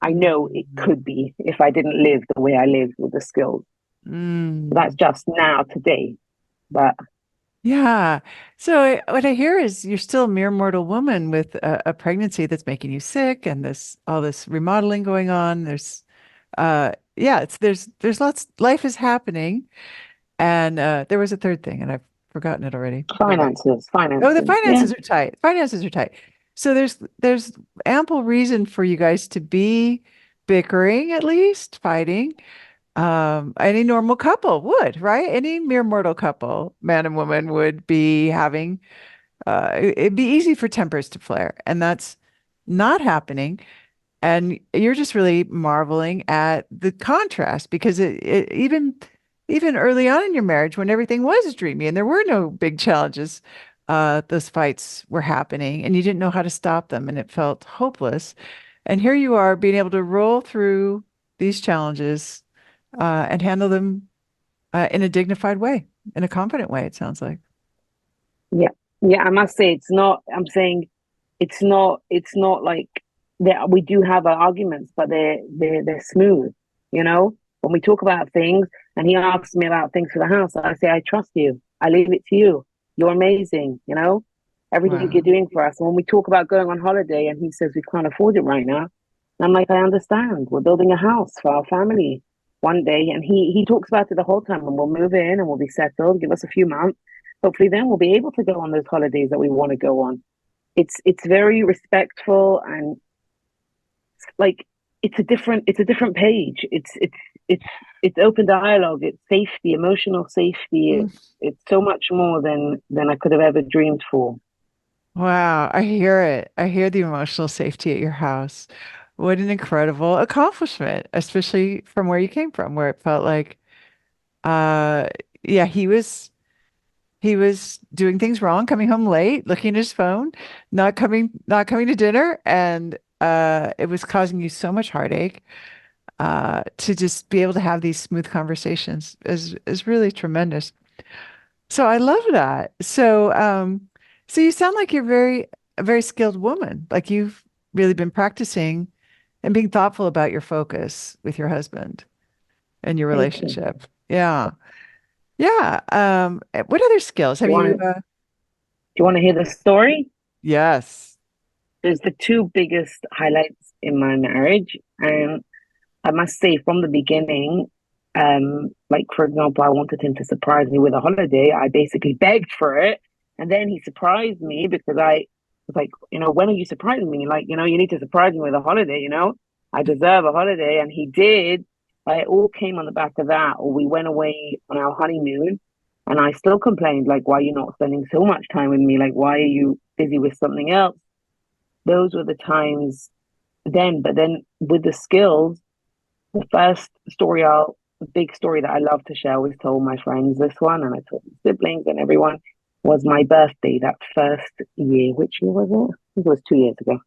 Speaker 1: I know it
Speaker 2: Mm.
Speaker 1: could be if I didn't live the way I lived with the skills. So that's
Speaker 2: Mm.
Speaker 1: just now, today. But
Speaker 2: Yeah. So what I hear is you're still a mere mortal woman with a pregnancy that's making you sick and this all this remodeling going on. Yeah, there's lots life is happening. And there was a third thing, and I've forgotten it already. What was it?
Speaker 1: Finances,
Speaker 2: Oh, the
Speaker 1: finances. Yeah,
Speaker 2: finances are tight. Finances are tight. So there's ample reason for you guys to be bickering, at least fighting. Any normal couple would, right? Any mere mortal couple, man and woman, would be having it'd be easy for tempers to flare, and that's not happening. And you're just really marveling at the contrast because even early on in your marriage, when everything was dreamy and there were no big challenges, those fights were happening and you didn't know how to stop them and it felt hopeless. And here you are being able to roll through these challenges and handle them in a dignified way, in a confident way, it sounds like.
Speaker 1: yeah, yeah. I must say, it's not. I'm saying, it's not. It's not like that. We do have our arguments, but they're smooth. You know, when we talk about things, and he asks me about things for the house, I say, I trust you. I leave it to you. You're amazing. You know, everything you're
Speaker 2: Wow.
Speaker 1: doing for us. And when we talk about going on holiday, and he says we can't afford it right now, and I'm like, I understand. We're building a house for our family one day, and he talks about it the whole time, and we'll move in and we'll be settled. Give us a few months. Hopefully, then we'll be able to go on those holidays that we want to go on. It's very respectful, and like it's a different page. It's it's open dialogue. It's safety, emotional safety.
Speaker 2: Mm.
Speaker 1: It's so much more than I could have ever dreamed for.
Speaker 2: Wow, I hear it. I hear the emotional safety at your house. What an incredible accomplishment, especially from where you came from, where it felt like uh yeah, he was doing things wrong, coming home late, looking at his phone, not coming to dinner, and it was causing you so much heartache. To just be able to have these smooth conversations is really tremendous. So I love that. So you sound like you're a very skilled woman. Like you've really been practicing and being thoughtful about your focus with your husband and your
Speaker 1: Thank you.
Speaker 2: relationship. Yeah. Yeah. What other skills
Speaker 1: Do
Speaker 2: have
Speaker 1: you want
Speaker 2: you?
Speaker 1: to do you want to hear the story?
Speaker 2: Yes.
Speaker 1: There's the two biggest highlights in my marriage, and I must say from the beginning, like for example, I wanted him to surprise me with a holiday. I basically begged for it, and then he surprised me because I was like, when are you surprising me? Like, you need to surprise me with a holiday. I deserve a holiday, and he did. But it all came on the back of that. Or we went away on our honeymoon, and I still complained, like, why are you not spending so much time with me? Like, why are you busy with something else? Those were the times then. But then with the skills, the first the big story that I love to share, I always told my friends this one, and I told my siblings and everyone, was my birthday that first year. Which year was it? I think it was 2 years ago.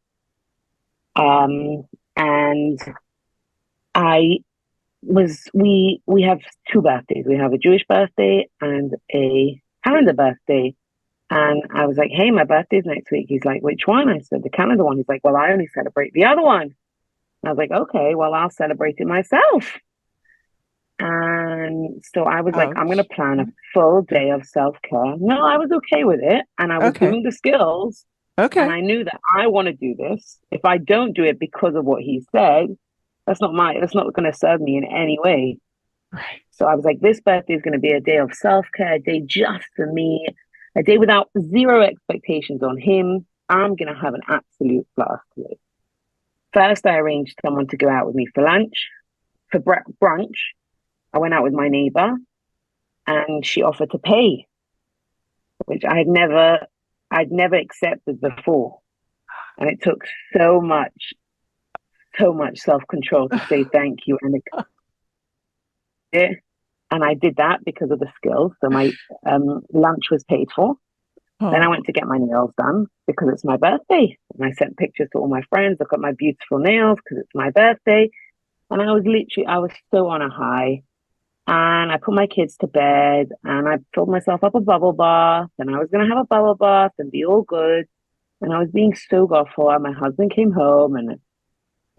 Speaker 1: And I we have two birthdays. We have a Jewish birthday and a calendar birthday. And I was like, hey, my birthday's next week. He's like, which one? I said, the calendar one. He's like, well, I only celebrate the other one. And I was like, okay, well, I'll celebrate it myself. And so I was like, I'm going to
Speaker 2: Ouch.
Speaker 1: plan a full day of self care. No, I was okay with it. And I was
Speaker 2: Okay.
Speaker 1: doing the skills. And
Speaker 2: Okay.
Speaker 1: I knew that I want to do this. If I don't do it because of what he said, that's not going to serve me in any way.
Speaker 2: Right.
Speaker 1: So I was like, this birthday is going to be a day of self care, a day just for me, a day without zero expectations on him. I'm going to have an absolute blast with it. First, I arranged someone to go out with me for lunch, for brunch. I went out with my neighbor and she offered to pay, which I'd never accepted before. And it took so much, so much self-control to say thank you and I did that because of the skills. So my lunch was paid for. Then I
Speaker 2: Oh,
Speaker 1: went to get my nails done because it's my birthday. And I sent pictures to all my friends. Look at my beautiful nails because it's my birthday. And I was so on a high. And I put my kids to bed and I filled myself up a bubble bath and I was going to have a bubble bath and be all good. And I was being so grateful. And my husband came home and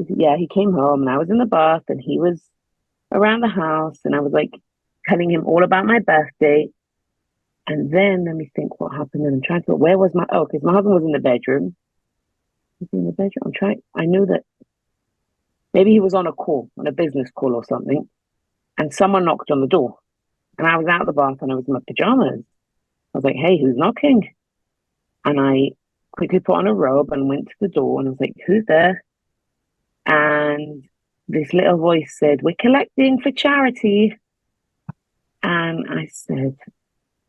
Speaker 1: yeah, he came home and I was in the bath and he was around the house and I was like telling him all about my birthday. And then let me think what happened. And I'm trying to, where was my, oh, because my husband was in the bedroom. Was he in the bedroom? I knew that maybe he was on a call, on a business call or something. And someone knocked on the door. And I was out of the bath and I was in my pajamas. I was like, hey, who's knocking? And I quickly put on a robe and went to the door and I was like, who's there? And this little voice said, we're collecting for charity. And I said,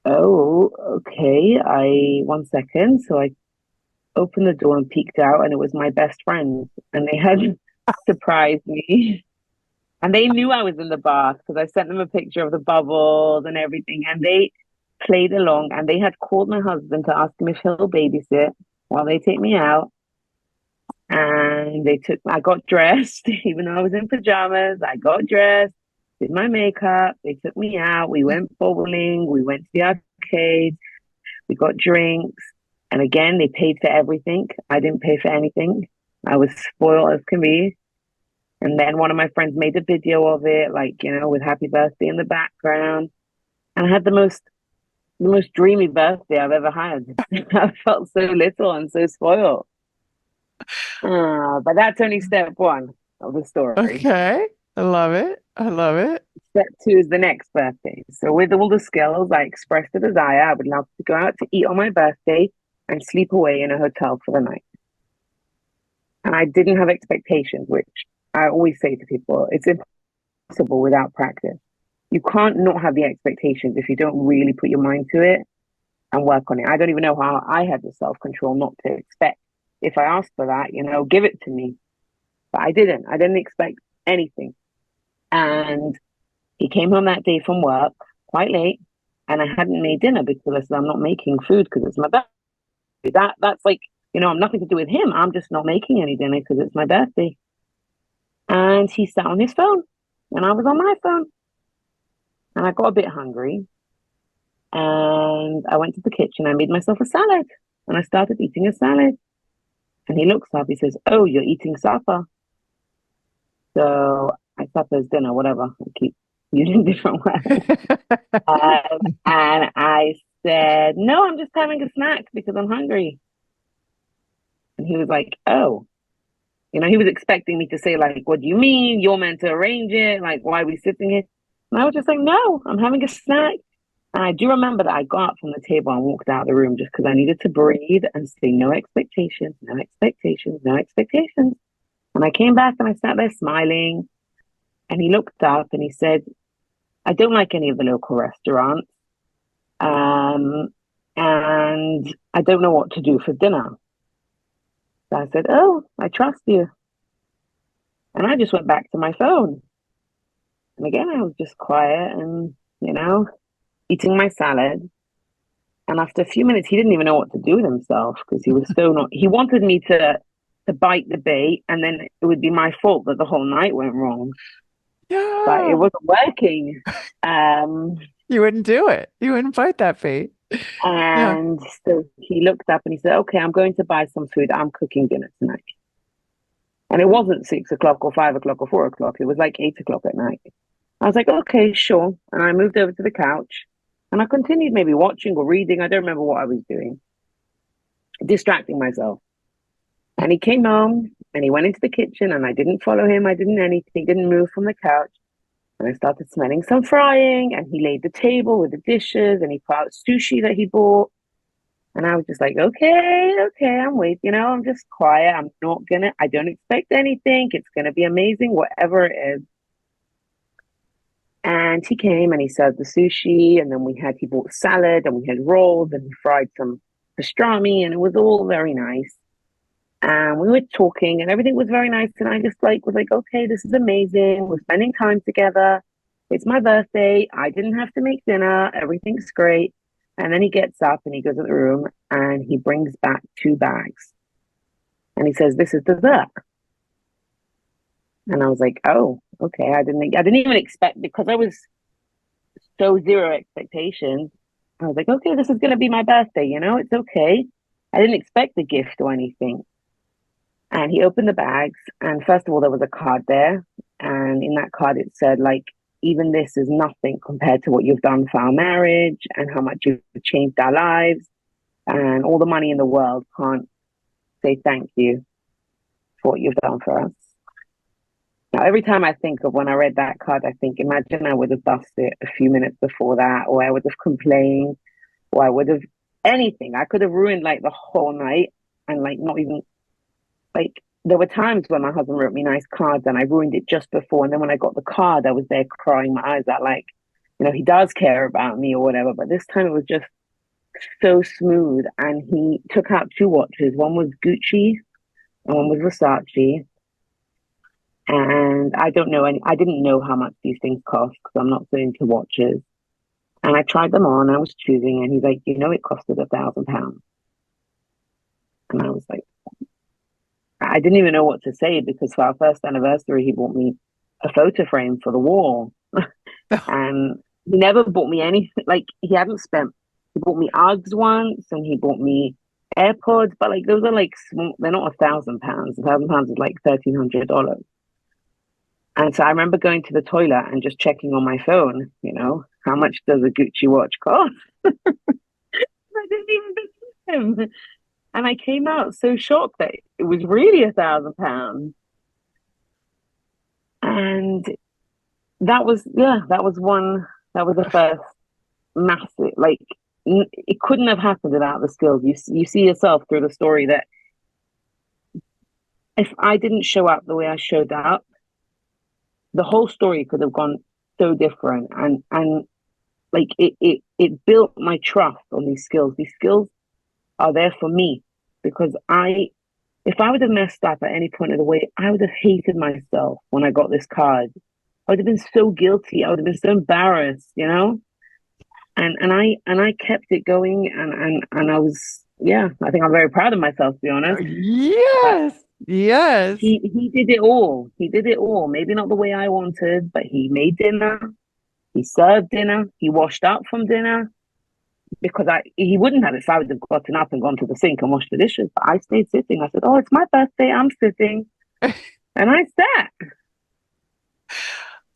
Speaker 1: oh, okay. One second. So I opened the door and peeked out, and it was my best friend. And they had surprised me. And they knew I was in the bath because I sent them a picture of the bubbles and everything. And they played along and they had called my husband to ask him if he'll babysit while they take me out. And I got dressed, even though I was in pajamas. I got dressed, did my makeup. They took me out. We went bowling. We went to the arcade. We got drinks. And again, they paid for everything. I didn't pay for anything. I was spoiled as can be. And then one of my friends made a video of it, like, with happy birthday in the background. And I had the most dreamy birthday I've ever had. I felt so little and so spoiled. But that's only step one of the story.
Speaker 2: Okay. I love it. I love it.
Speaker 1: Step two is the next birthday. So with all the skills, I expressed a desire. I would love to go out to eat on my birthday and sleep away in a hotel for the night. And I didn't have expectations, which I always say to people, it's impossible without practice. You can't not have the expectations if you don't really put your mind to it and work on it. I don't even know how I had the self-control not to expect. If I asked for that, give it to me. But I didn't. I didn't expect anything. And he came home that day from work quite late, and I hadn't made dinner because I said I'm not making food because it's my birthday. That's like, I'm nothing to do with him. I'm just not making any dinner because it's my birthday. And he sat on his phone, and I was on my phone, and I got a bit hungry, and I went to the kitchen. I made myself a salad, and I started eating a salad. And he looks up. He says, "Oh, you're eating supper." So I supper is dinner, whatever. I keep using different words. And I said, "No, I'm just having a snack because I'm hungry." And he was like, "Oh." He was expecting me to say, like, what do you mean? You're meant to arrange it. Like, why are we sitting here? And I was just like, no, I'm having a snack. And I do remember that I got up from the table and walked out of the room just because I needed to breathe and say, no expectations, no expectations, no expectations. And I came back and I sat there smiling. And he looked up and he said, I don't like any of the local restaurants. And I don't know what to do for dinner. So I said, oh, I trust you. And I just went back to my phone. And again, I was just quiet and, eating my salad. And after a few minutes, he didn't even know what to do with himself because he was so not, he wanted me to bite the bait and then it would be my fault that the whole night went wrong.
Speaker 2: Yeah.
Speaker 1: But it wasn't working.
Speaker 2: You wouldn't do it. You wouldn't bite that bait. Yeah.
Speaker 1: And so he looked up and he said, okay, I'm going to buy some food. I'm cooking dinner tonight. And it wasn't 6 o'clock or 5 o'clock or 4 o'clock. It was like 8 o'clock at night. I was like, okay, sure. And I moved over to the couch and I continued maybe watching or reading. I don't remember what I was doing, distracting myself. And he came home and he went into the kitchen and I didn't follow him. I didn't anything, didn't move from the couch. And I started smelling some frying and he laid the table with the dishes and he put out sushi that he bought. And I was just like, okay, I'm waiting, I'm just quiet. I don't expect anything. It's going to be amazing, whatever it is. And he came and he served the sushi and then he bought salad and we had rolls and he fried some pastrami and it was all very nice. And we were talking and everything was very nice. And I just was like, okay, this is amazing. We're spending time together. It's my birthday. I didn't have to make dinner. Everything's great. And then he gets up and he goes to the room and he brings back 2 bags. And he says, this is dessert. And I was like, oh, okay. I didn't even expect, because I was so zero expectations. I was like, okay, this is going to be my birthday. It's okay. I didn't expect a gift or anything. And he opened the bags. And first of all, there was a card there. And in that card, it said, even this is nothing compared to what you've done for our marriage and how much you've changed our lives. And all the money in the world can't say thank you for what you've done for us. Now, every time I think of when I read that card, I think, imagine I would have busted a few minutes before that, or I would have complained, or I would have anything. I could have ruined like the whole night and like not even like there were times when my husband wrote me nice cards and I ruined it just before. And then when I got the card, I was there crying my eyes out, like, he does care about me or whatever. But this time it was just so smooth. And he took out two watches. One was Gucci and one was Versace. And I didn't know how much these things cost because I'm not so into watches. And I tried them on, I was choosing, and he's like, it costed £1,000. And I was like, I didn't even know what to say because for our first anniversary, he bought me a photo frame for the wall. And he never bought me anything. Like, he bought me Uggs once and he bought me AirPods, but like, those are like small, they're not £1,000. £1,000 is like $1,300. And so I remember going to the toilet and just checking on my phone, how much does a Gucci watch cost? I didn't even believe him. And I came out so shocked that it was really £1,000. And that was the first massive, like, it couldn't have happened without the skills. You see yourself through the story that if I didn't show up the way I showed up, the whole story could have gone so different. And like it built my trust on these skills. These skills are there for me because if I would have messed up at any point of the way, I would have hated myself when I got this card. I would have been so guilty. I would have been so embarrassed, And I kept it going and I was, I think I'm very proud of myself, to be honest.
Speaker 2: Yes.
Speaker 1: But
Speaker 2: Yes.
Speaker 1: he did it all. He did it all. Maybe not the way I wanted, but he made dinner. He served dinner. He washed up from dinner because he wouldn't have if I would have gotten up and gone to the sink and washed the dishes. But I stayed sitting. I said, "Oh, it's my birthday. I'm sitting," and I sat.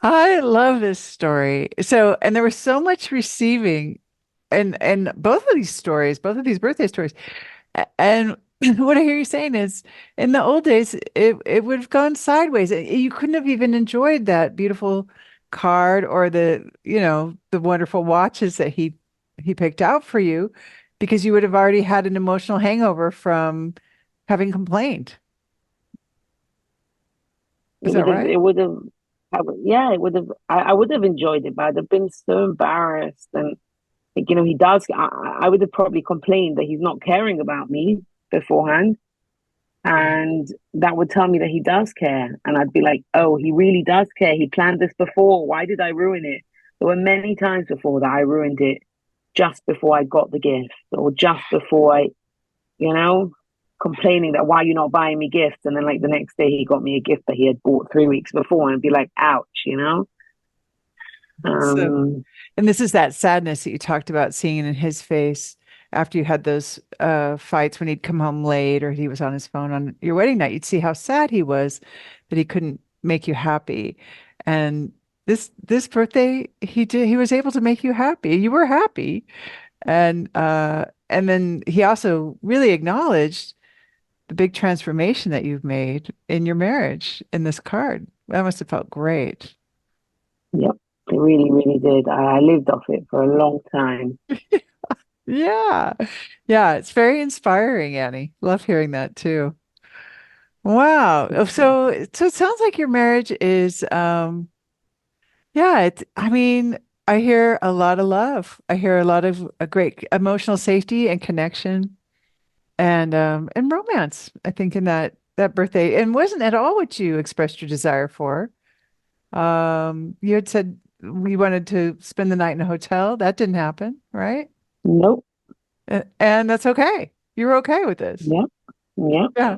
Speaker 2: I love this story. So, and there was so much receiving and both of these stories, both of these birthday stories. And what I hear you saying is in the old days, it would have gone sideways. You couldn't have even enjoyed that beautiful card or the wonderful watches that he picked out for you because you would have already had an emotional hangover from having complained. Is that right?
Speaker 1: It would have, yeah, it would have. I would have enjoyed it, but I'd have been so embarrassed. And like, he does. I would have probably complained that he's not caring about me beforehand, and that would tell me that he does care. And I'd be like, oh, he really does care. He planned this before. Why did I ruin it? There were many times before that I ruined it just before I got the gift, or just before you know, complaining that why you not buying me gifts, and then like the next day he got me a gift that he had bought 3 weeks before, and be like, ouch.
Speaker 2: So,
Speaker 1: Um,
Speaker 2: and this is that sadness that you talked about seeing in his face after you had those fights when he'd come home late or he was on his phone on your wedding night. You'd see how sad he was that he couldn't make you happy. And this birthday, he was able to make you happy. You were happy. And then he also really acknowledged the big transformation that you've made in your marriage in this card. That must have felt great.
Speaker 1: yep, it really, really did. I lived off it for a long time.
Speaker 2: Yeah. Yeah, it's very inspiring, Annie. Love hearing that too. Wow. So it sounds like your marriage is yeah, I mean, I hear a lot of love. I hear a lot of a great emotional safety and connection and romance, I think in that birthday. And wasn't at all what you expressed your desire for. You had said we wanted to spend the night in a hotel. That didn't happen, right?
Speaker 1: Nope.
Speaker 2: And that's okay. You're okay with this.
Speaker 1: Yep. Yep.
Speaker 2: Yeah.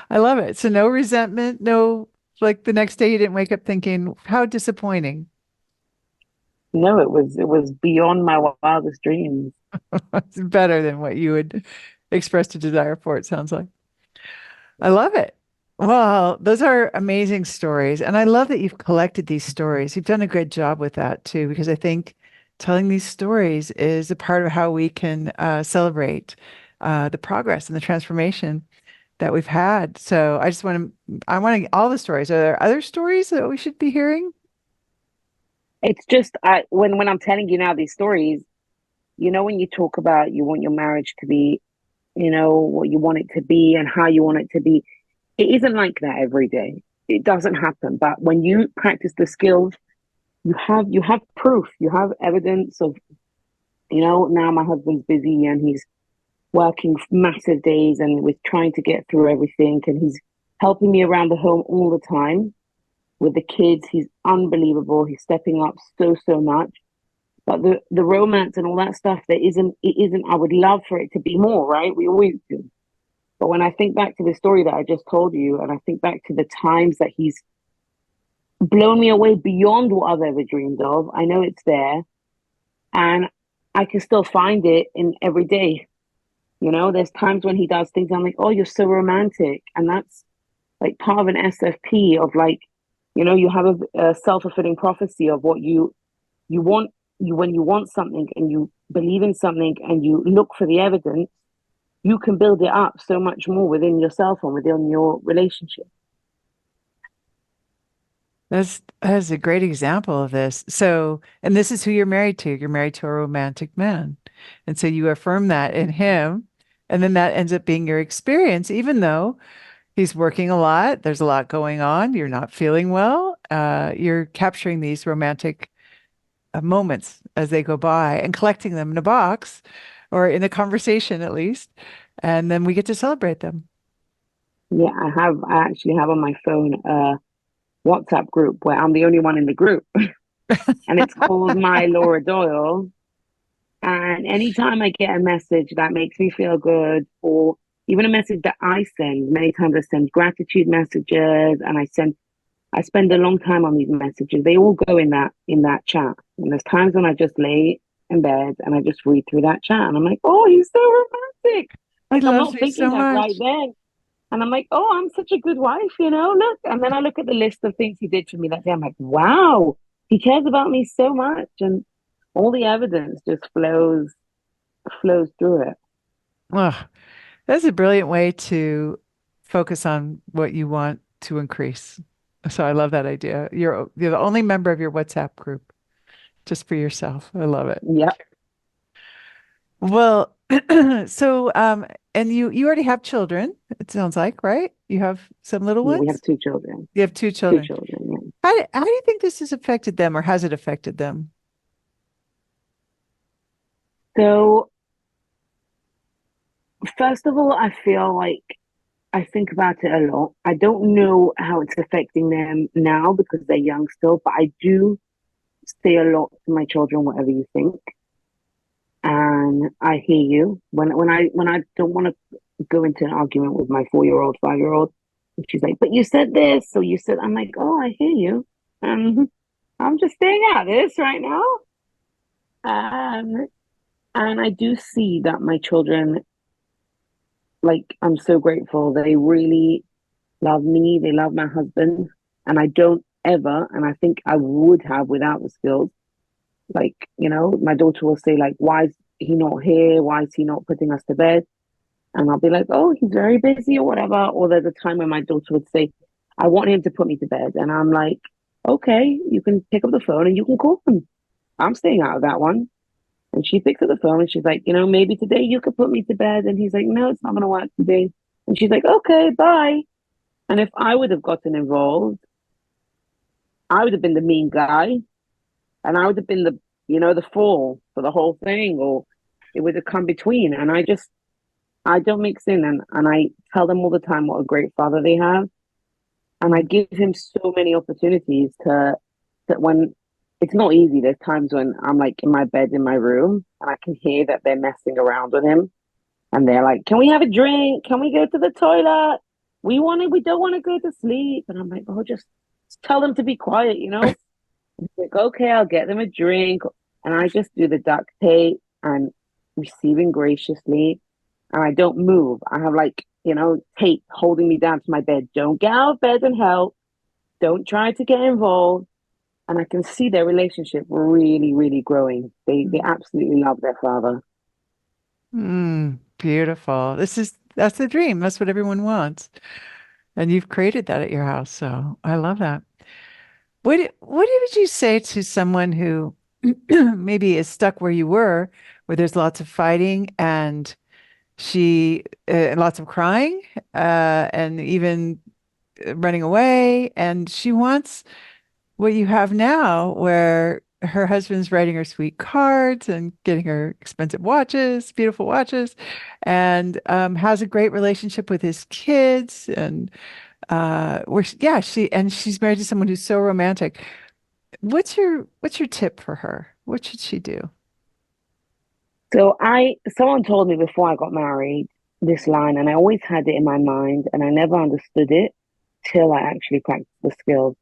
Speaker 2: I love it. So no resentment, no, like the next day you didn't wake up thinking, how disappointing.
Speaker 1: No, it was beyond my wildest dreams.
Speaker 2: It's better than what you had expressed a desire for, it sounds like. I love it. Well, those are amazing stories. And I love that you've collected these stories. You've done a good job with that too, because I think telling these stories is a part of how we can celebrate the progress and the transformation that we've had. So I want all the stories. Are there other stories that we should be hearing?
Speaker 1: It's just when I'm telling you now these stories, when you talk about you want your marriage to be, what you want it to be and how you want it to be, it isn't like that every day. It doesn't happen. But when you practice the skills, you have proof, you have evidence of, now my husband's busy and he's working massive days and we're trying to get through everything and he's helping me around the home all the time with the kids. He's unbelievable. He's stepping up so much. But the romance and all that stuff, it isn't, I would love for it to be more, right? We always do. But when I think back to the story that I just told you, and I think back to the times that he's blown me away beyond what I've ever dreamed of, I know it's there. And I can still find it in every day. There's times when he does things, I'm like, oh, you're so romantic. And that's like part of an SFP of like, you have a self-fulfilling prophecy of what you want. When you want something and you believe in something and you look for the evidence, you can build it up so much more within yourself and within your relationship.
Speaker 2: That's a great example of this. So, and this is who you're married to. You're married to a romantic man. And so you affirm that in him. And then that ends up being your experience, even though he's working a lot, there's a lot going on, you're not feeling well. You're capturing these romantic moments as they go by and collecting them in a box or in a conversation at least. And then we get to celebrate them.
Speaker 1: Yeah, I actually have on my phone a WhatsApp group where I'm the only one in the group, and it's called My Laura Doyle. And anytime I get a message that makes me feel good, or even a message that I send, many times I send gratitude messages, and I spend a long time on these messages. They all go in that chat. And there's times when I just lay in bed and I just read through that chat, and I'm like, oh, he's so romantic.
Speaker 2: He
Speaker 1: Like I'm
Speaker 2: loves
Speaker 1: not
Speaker 2: me
Speaker 1: thinking
Speaker 2: so
Speaker 1: that right
Speaker 2: much.
Speaker 1: then. And I'm like, oh, I'm such a good wife, look. And then I look at the list of things he did for me that day. I'm like, wow, he cares about me so much. And all the evidence just flows through it.
Speaker 2: Oh, that's a brilliant way to focus on what you want to increase. So I love that idea. You're the only member of your WhatsApp group just for yourself. I love it.
Speaker 1: Yep.
Speaker 2: Well, so and you already have children, it sounds like, right? You have some little
Speaker 1: Yeah, we have
Speaker 2: ones?
Speaker 1: two children.
Speaker 2: You have two
Speaker 1: Two
Speaker 2: children.
Speaker 1: children, yeah.
Speaker 2: How do you think this has affected them or has it affected them?
Speaker 1: So first of all, I feel like I think about it a lot. I don't know how it's affecting them now because they're young still, but I do say a lot to my children, whatever you think. And I hear you. When I don't want to go into an argument with my 4-year-old, 5-year-old, and she's like, but you said this, so you said I'm like, oh, I hear you. And I'm just staying out of this right now. Um, and I do see that my children, like, I'm so grateful. They really love me. They love my husband. And I don't ever, and I think I would have without the skills. Like, my daughter will say, like, why is he not here? Why is he not putting us to bed? And I'll be like, oh, he's very busy or whatever. Or there's a time when my daughter would say, I want him to put me to bed. And I'm like, okay, you can pick up the phone and you can call him. I'm staying out of that one. And she picks up the phone and she's like, maybe today you could put me to bed. And he's like, no, it's not going to work today. And she's like, okay, bye. And if I would have gotten involved, I would have been the mean guy and I would have been the fool for the whole thing, or it would have come between. And I don't mix in, and I tell them all the time what a great father they have. And I give him so many opportunities to that when it's not easy. There's times when I'm like in my bed in my room and I can hear that they're messing around with him. And they're like, can we have a drink? Can we go to the toilet? We don't want to go to sleep. And I'm like, oh, just tell them to be quiet. Like, okay, I'll get them a drink. And I just do the duct tape and receiving graciously. And I don't move. I have like tape holding me down to my bed. Don't get out of bed and help. Don't try to get involved. And I can see their relationship really, really growing. They absolutely love their father.
Speaker 2: Beautiful. That's the dream. That's what everyone wants. And you've created that at your house. So I love that. What would you say to someone who maybe is stuck where you were, where there's lots of fighting and lots of crying, and even running away, and she wants what you have now, where her husband's writing her sweet cards and getting her expensive watches, beautiful watches, and has a great relationship with his kids, and yeah, she's married to someone who's so romantic. What's your tip for her? What should she do?
Speaker 1: Someone told me before I got married this line, and I always had it in my mind, and I never understood it till I actually practiced the skills.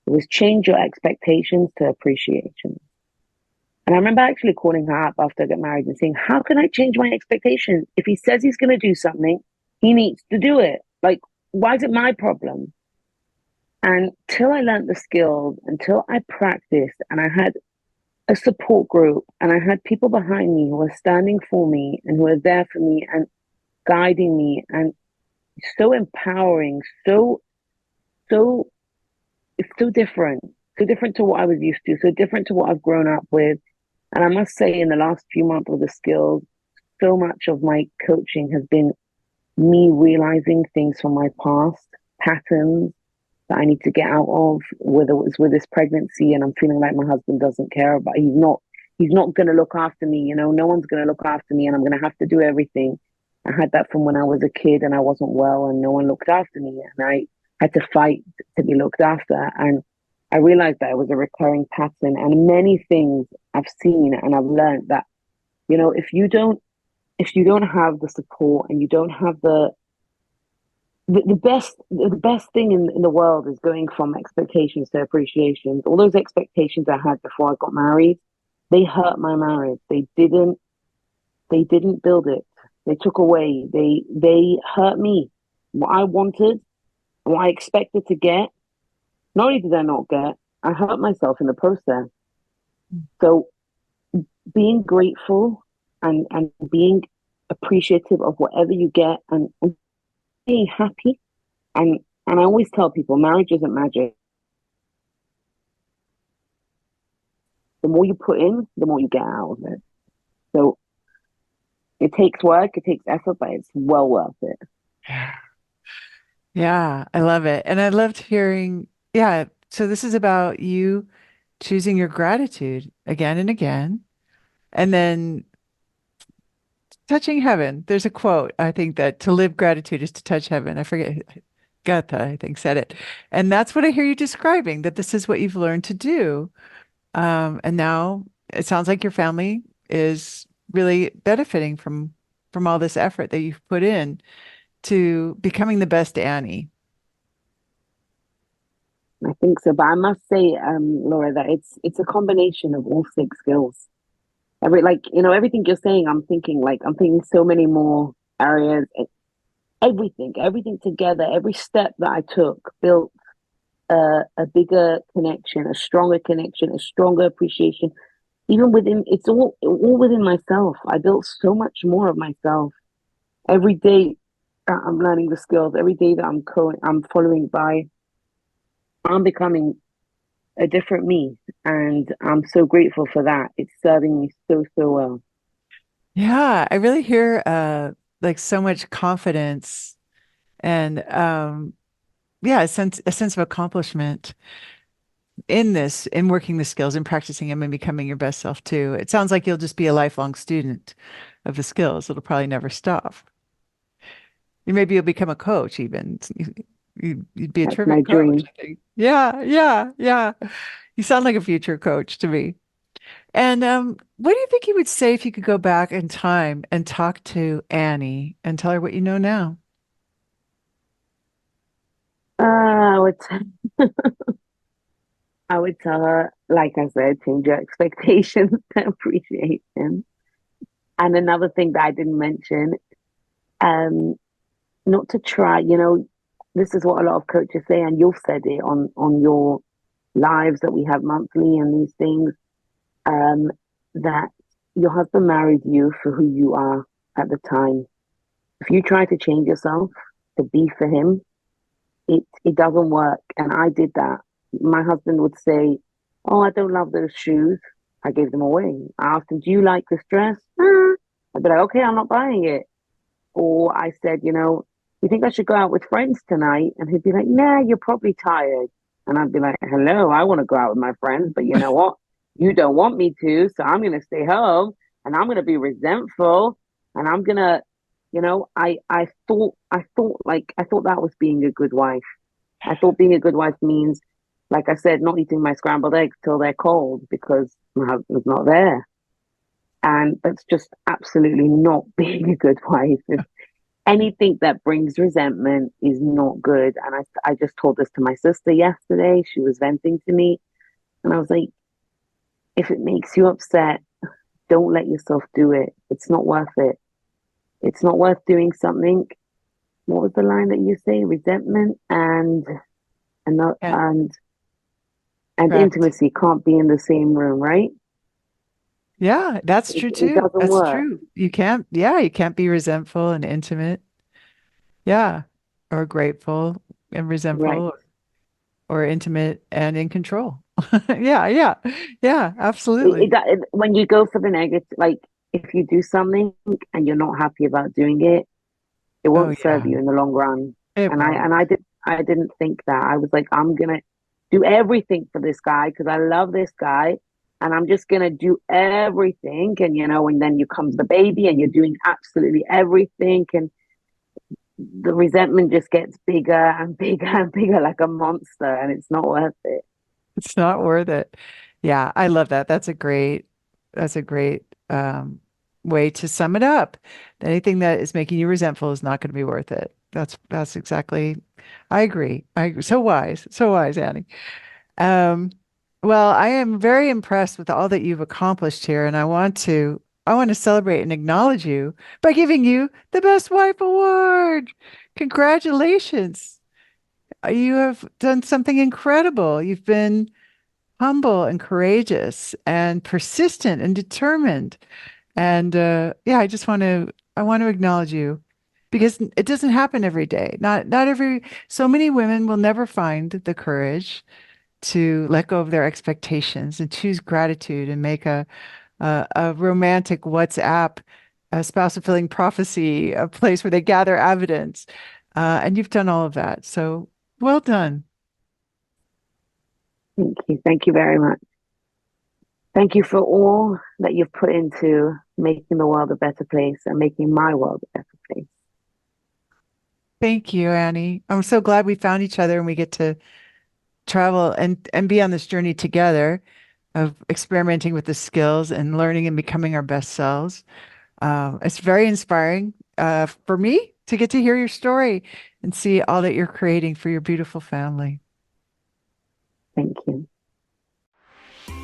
Speaker 1: It was change your expectations to appreciation. And I remember actually calling her up after I got married and saying, how can I change my expectations? If he says he's going to do something, he needs to do it. Like, why is it my problem? And till I learned the skills, until I practiced and I had a support group and I had people behind me who were standing for me and who were there for me and guiding me and so empowering, so, it's so different to what I was used to, so different to what I've grown up with. And I must say, in the last few months of the skills, so much of my coaching has been me realizing things from my past, patterns that I need to get out of, whether it was with this pregnancy and I'm feeling like my husband doesn't care, but he's not going to look after me. No one's going to look after me and I'm going to have to do everything. I had that from when I was a kid and I wasn't well and no one looked after me and I had to fight to be looked after. And I realized that it was a recurring pattern and many things I've seen and I've learned that, if you don't have the support and you don't have the best thing in the world is going from expectations to appreciations. All those expectations I had before I got married, they hurt my marriage. They didn't build it. They took away. They hurt me. What I wanted, what I expected to get, not only did I not get, I hurt myself in the process. So being grateful and being appreciative of whatever you get and being happy and I always tell people marriage isn't magic. The more you put in, the more you get out of it. So it takes work, it takes effort, but it's well worth it.
Speaker 2: Yeah, I love it. And I loved hearing, yeah, so this is about you choosing your gratitude again and again, and then touching heaven. There's a quote, I think, that to live gratitude is to touch heaven. I forget, Goethe, I think, said it. And that's what I hear you describing, that this is what you've learned to do. And now it sounds like your family is really benefiting from all this effort that you've put in to becoming the best Annie.
Speaker 1: I think so. But I must say, Laura, that it's a combination of all six skills. Everything you're saying, I'm thinking so many more areas. Everything together, every step that I took built a bigger connection, a stronger connection, a stronger appreciation. Even within, it's all within myself. I built so much more of myself every day that I'm learning the skills. Every day that I'm following by, I'm becoming a different me, and I'm so grateful for that. It's serving me so so well.
Speaker 2: Yeah, I really hear like so much confidence and yeah, a sense of accomplishment in this, in working the skills and practicing them and becoming your best self too. It sounds like you'll just be a lifelong student of the skills. It'll probably never stop. Maybe you'll become a coach even. You'd be a
Speaker 1: That's my
Speaker 2: terrific coach,
Speaker 1: dream.
Speaker 2: I think. Yeah, yeah, yeah. You sound like a future coach to me. And what do you think you would say if you could go back in time and talk to Annie and tell her what you know now?
Speaker 1: I would I would tell her, like I said, change your expectations to appreciation. And another thing that I didn't mention, um, not to try, this is what a lot of coaches say, and you've said it on your lives that we have monthly and these things, um, that your husband married you for who you are at the time. If you try to change yourself to be for him, it doesn't work. And I did that. My husband would say, "Oh, I don't love those shoes." I gave them away. I asked him, "Do you like this dress?" I'd be like, "Okay, I'm not buying it." Or I said, "You think I should go out with friends tonight?" And he'd be like, "Nah, you're probably tired." And I'd be like, "Hello, I want to go out with my friends, but you know what? You don't want me to, so I'm gonna stay home and I'm gonna be resentful and I'm gonna, I thought that was being a good wife. I thought being a good wife means, like I said, not eating my scrambled eggs till they're cold because my husband's not there. And that's just absolutely not being a good wife. Anything that brings resentment is not good. And I just told this to my sister yesterday. She was venting to me. And I was like, if it makes you upset, don't let yourself do it. It's not worth it. It's not worth doing something. What was the line that you say? Resentment and
Speaker 2: Yeah,
Speaker 1: and
Speaker 2: correct.
Speaker 1: intimacy can't be in the same room, right?
Speaker 2: Yeah, that's
Speaker 1: It,
Speaker 2: true
Speaker 1: it
Speaker 2: too.
Speaker 1: doesn't
Speaker 2: That's
Speaker 1: work.
Speaker 2: true. You can't be resentful and intimate. Yeah. Or grateful and
Speaker 1: Right.
Speaker 2: resentful or intimate and in control. Yeah, yeah. Yeah, absolutely.
Speaker 1: When you go for the negative, like if you do something and you're not happy about doing it, it
Speaker 2: Oh
Speaker 1: won't serve
Speaker 2: yeah,
Speaker 1: you in the long run.
Speaker 2: it
Speaker 1: And I
Speaker 2: won't.
Speaker 1: and I didn't think that. I was like, I'm gonna do everything for this guy because I love this guy, and I'm just gonna do everything. And then you comes the baby, and you're doing absolutely everything, and the resentment just gets bigger and bigger and bigger, like a monster, and it's not worth it.
Speaker 2: It's not worth it. Yeah, I love that. That's a great way to sum it up. Anything that is making you resentful is not going to be worth it. That's exactly. I agree. I agree. So wise, Annie. Um, well, I am very impressed with all that you've accomplished here, and I want to celebrate and acknowledge you by giving you the Best Wife Award. Congratulations. You have done something incredible. You've been humble and courageous and persistent and determined. And yeah, I want to acknowledge you because it doesn't happen every day. So many women will never find the courage to let go of their expectations and choose gratitude and make a romantic WhatsApp, a spouse fulfilling prophecy, a place where they gather evidence. And you've done all of that. So well done.
Speaker 1: Thank you. Thank you very much. Thank you for all that you've put into making the world a better place and making my world a better place.
Speaker 2: Thank you, Annie. I'm so glad we found each other and we get to travel and be on this journey together of experimenting with the skills and learning and becoming our best selves. It's very inspiring for me to get to hear your story and see all that you're creating for your beautiful family.
Speaker 1: Thank you.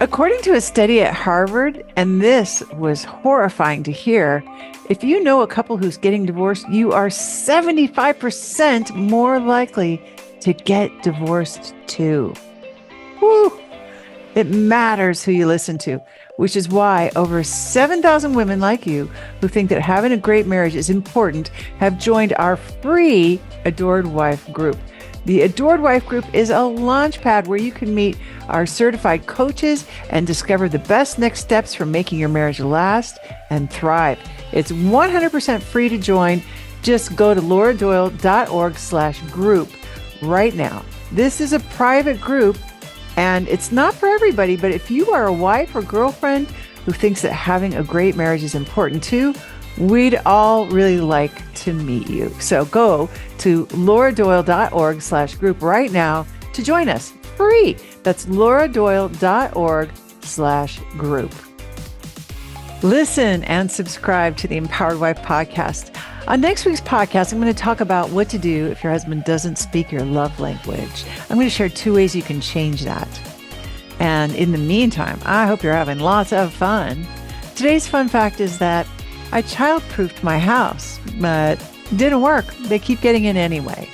Speaker 2: According to a study at Harvard, and this was horrifying to hear, if you know a couple who's getting divorced, you are 75% more likely to get divorced too. Woo! It matters who you listen to, which is why over 7,000 women like you who think that having a great marriage is important have joined our free Adored Wife group. The Adored Wife group is a launch pad where you can meet our certified coaches and discover the best next steps for making your marriage last and thrive. It's 100% free to join. Just go to lauradoyle.org/group right now. This is a private group and it's not for everybody, but if you are a wife or girlfriend who thinks that having a great marriage is important too, we'd all really like to meet you. So go to lauradoyle.org/group right now to join us free. That's lauradoyle.org/group. Listen and subscribe to the Empowered Wife podcast. On next week's podcast, I'm going to talk about what to do if your husband doesn't speak your love language. I'm going to share 2 ways you can change that. And in the meantime, I hope you're having lots of fun. Today's fun fact is that I childproofed my house, but Didn't work. They keep getting in anyway.